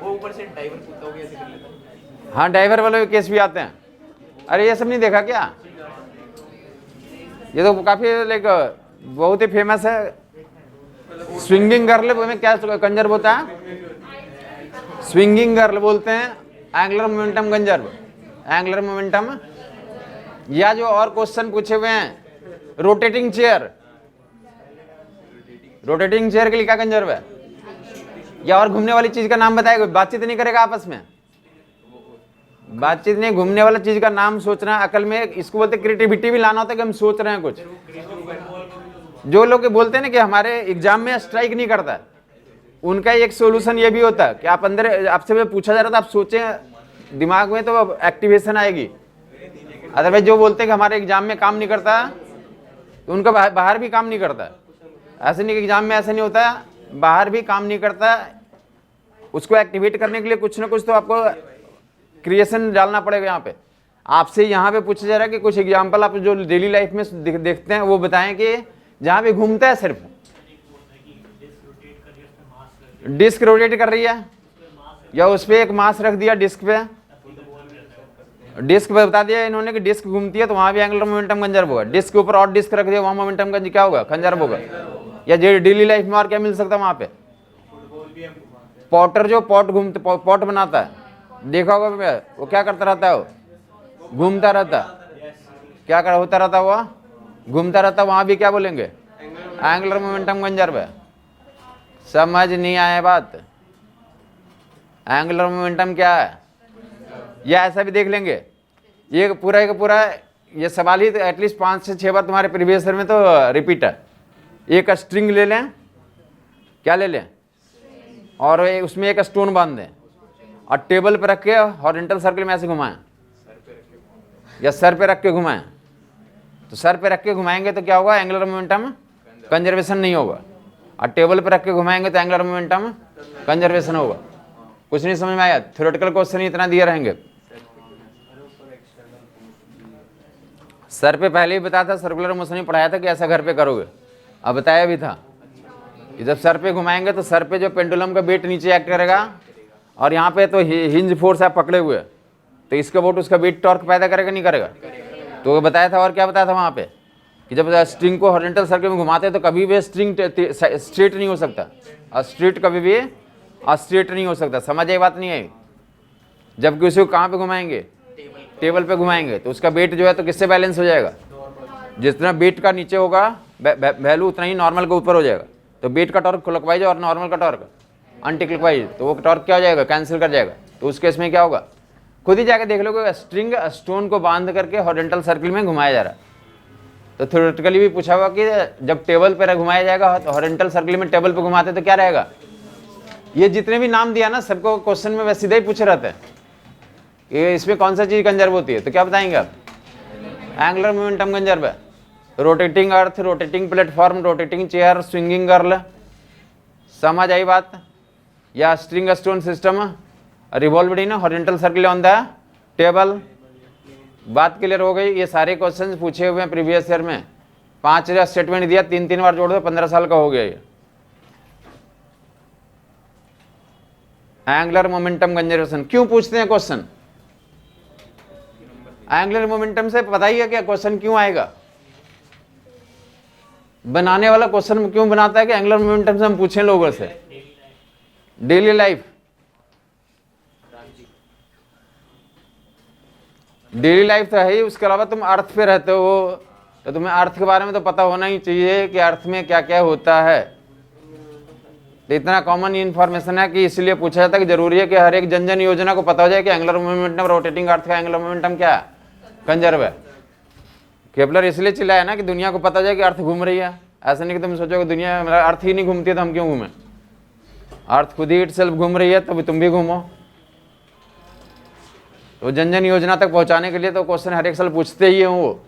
वो ऊपर से डाइवर कूदता हो गया ऐसे कर लेता है। हाँ, डाइवर वाले केस भी आते हैं। अरे ये सब नहीं देखा क्या? ये तो काफी लाइक बहुत ही फेमस है। स्विंगिंग गर्ल में क्या कंजर्व होता है? स्विंगिंग गर्ल बोलते हैं angular momentum conserve. Angular momentum. या जो और क्वेश्चन पूछे हुए हैं, रोटेटिंग चेयर, रोटेटिंग चेयर के लिए क्या कंजर्व है? या और घूमने वाली चीज का नाम बताएगा? बातचीत नहीं करेगा आपस में, बातचीत नहीं, घूमने वाला चीज का नाम सोचना अकल में। इसको बोलते क्रिएटिविटी भी लाना होता है कि हम सोच रहे हैं कुछ। जो लोग बोलते हैं ना कि हमारे एग्जाम में स्ट्राइक नहीं करता, उनका एक सोल्यूशन ये भी होता है कि आप अंदर, आपसे पूछा जा रहा था, आप सोचें दिमाग में तो एक्टिवेशन आएगी। अदरवाइज जो बोलते हैं कि हमारे एग्जाम में काम नहीं करता, तो उनका बाहर भी काम नहीं करता। ऐसे नहीं कि एग्जाम में ऐसा नहीं होता, बाहर भी काम नहीं करता। उसको एक्टिवेट करने के लिए कुछ ना कुछ तो आपको क्रिएशन डालना पड़ेगा। यहाँ पे आपसे यहाँ पे पूछा जा रहा है कि कुछ एग्जाम्पल आप जो डेली लाइफ में देखते हैं वो बताएं कि जहाँ पे घूमता है सिर्फ डिस्क रोटेट कर रही है, या उस पर एक मास रख दिया डिस्क पे, डिस्क पे बता दिया इन्होंने कि डिस्क घूमती है तो वहां भी एंगुलर मोमेंटम कंजर्व होगा। डिस्क के ऊपर और डिस्क रख दिया, वहां मोमेंटम का क्या होगा, कंजर्व होगा। या डेली लाइफ में और क्या मिल सकता है वहां पे, पॉटर जो पॉट बनाता है, देखा होगा वो क्या करता रहता है, वो घूमता रहता है। क्या कर होता रहता है, वो घूमता रहता है। वहां भी क्या बोलेंगे, एंगुलर मोमेंटम कंजर्व है। समझ नहीं आया बात, एंगुलर मोमेंटम क्या है, या ऐसा भी देख लेंगे। ये पूरा का पूरा ये सवाल ही तो एटलीस्ट 5 से 6 बार तुम्हारे प्रीवियस ईयर में तो रिपीट है। एक स्ट्रिंग ले लें, क्या ले लें, और उसमें एक स्टोन बांध दें और टेबल पे रख के हॉरिजॉन्टल सर्कल में ऐसे घुमाएं, या सर पे रख के घुमाएं। तो सर पे रख के घुमाएंगे तो क्या होगा, एंगुलर मोमेंटम कंजर्वेशन नहीं होगा। और टेबल पे रख के घुमाएंगे तो एंगुलर मोमेंटम कंजर्वेशन होगा। कुछ नहीं समझ में आया, थ्योरेटिकल क्वेश्चन ही इतना दिए रहेंगे। सर पे पहले ही बताया था, सर्कुलर मोशन में पढ़ाया था कि ऐसा घर पे करोगे, अब बताया भी था कि जब सर पे घुमाएंगे तो सर पे जो पेंडुलम का वेट नीचे एक्ट करेगा, और यहाँ पे तो हिंज फोर्स आप पकड़े हुए, तो इसका वोट उसका वेट टॉर्क पैदा करेगा नहीं करेगा, तो वो बताया था। और क्या बताया था वहाँ पे कि जब स्ट्रिंग को हॉरिजॉन्टल सर्कल में घुमाते हैं तो कभी भी स्ट्रिंग स्ट्रेट नहीं हो सकता, और स्ट्रेट कभी भी स्ट्रेट नहीं हो सकता। समझ ये बात नहीं आई। जबकि उसे कहाँ पे घुमाएंगे, टेबल पे घुमाएंगे, तो उसका वेट जो है तो किससे बैलेंस हो जाएगा, जितना वेट का नीचे होगा वैल्यू उतना ही नॉर्मल के ऊपर हो जाएगा। तो वेट का टॉर्क क्लॉकवाइज और नॉर्मल का टॉर्क एंटी क्लॉकवाइज, तो वो टॉर्क क्या हो जाएगा, कैंसिल कर जाएगा। तो उस केस में क्या होगा, खुद ही जाके देख लोगे, स्ट्रिंग स्टोन को बांध करके हॉरिजॉन्टल सर्कल में घुमाया जा रहा है। तो थ्योरेटिकली भी पूछा हुआ कि जब टेबल पर घुमाया जाएगा तो हॉरिजॉन्टल सर्कल में टेबल पर घुमाते तो क्या रहेगा। ये जितने भी नाम दिया ना सबको क्वेश्चन में वैसे सीधे ही पूछे रहते हैं कि इसमें कौन सा चीज कंजर्व होती है, तो क्या बताएंगे आप, एंगुलर मोमेंटम कंजर्व है। Rotating earth, rotating platform, rotating chair, swinging girl, समझ आई बात। या string stone system revolved in horizontal circle on the table, बात क्लियर हो गई। ये सारे क्वेश्चन पूछे हुए हैं प्रीवियस ईयर में, 5 स्टेटमेंट दिया, 3 बार जोड़ दो, 15 साल का हो गया ये। एंगुलर मोमेंटम कंजर्वेशन क्यों पूछते हैं क्वेश्चन, एंगुलर मोमेंटम से पता ही है क्या क्वेश्चन क्यों आएगा। बनाने वाला क्वेश्चन क्यों बनाता है कि एंगुलर मोमेंटम से हम पूछें लोगों से, डेली लाइफ, डेली लाइफ तो है ही, उसके अलावा तुम अर्थ पे रहते हो तो तुम्हें अर्थ के बारे में तो पता होना ही चाहिए कि अर्थ में क्या क्या होता है। तो इतना कॉमन इन्फॉर्मेशन है कि इसलिए पूछा जाता है कि जरूरी है कि हर एक जन जन योजना को पता हो जाए कि एंगुलर मोमेंटम रोटेटिंग अर्थ का एंगुलर मोमेंटम क्या है, कंजर्व है। केपलर इसलिए चिल्लाया ना कि दुनिया को पता हो जाए कि अर्थ घूम रही है। ऐसा नहीं कि तुम सोचो कि दुनिया अर्थ ही नहीं घूमती है तो हम क्यों घूमें, अर्थ खुद ही इटसेल्फ घूम रही है तो तुम भी घूमो। तो जन जन योजना तक पहुंचाने के लिए तो क्वेश्चन हर एक साल पूछते ही हैं। वो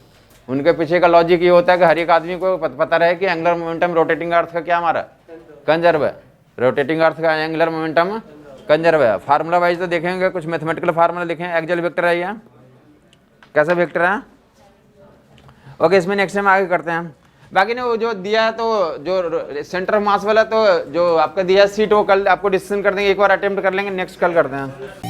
उनके पीछे का लॉजिक ये होता है कि हर एक आदमी को पता रहे कि एंगुलर मोमेंटम रोटेटिंग अर्थ का क्या हमारा कंजर्व है, रोटेटिंग अर्थ का एंगुलर मोमेंटम कंजर्व है। फार्मूला वाइज तो देखेंगे, कुछ मैथमेटिकल फार्मूला देखें। एक्सियल वेक्टर है ये, कैसा वेक्टर है, ओके। इसमें नेक्स्ट टाइम आगे करते हैं। बाकी ने वो जो दिया है तो जो सेंटर ऑफ मास वाला तो जो आपका दिया है सीट वो कल आपको डिस्कशन कर देंगे, एक बार अटेम्प्ट कर लेंगे, नेक्स्ट कल करते हैं।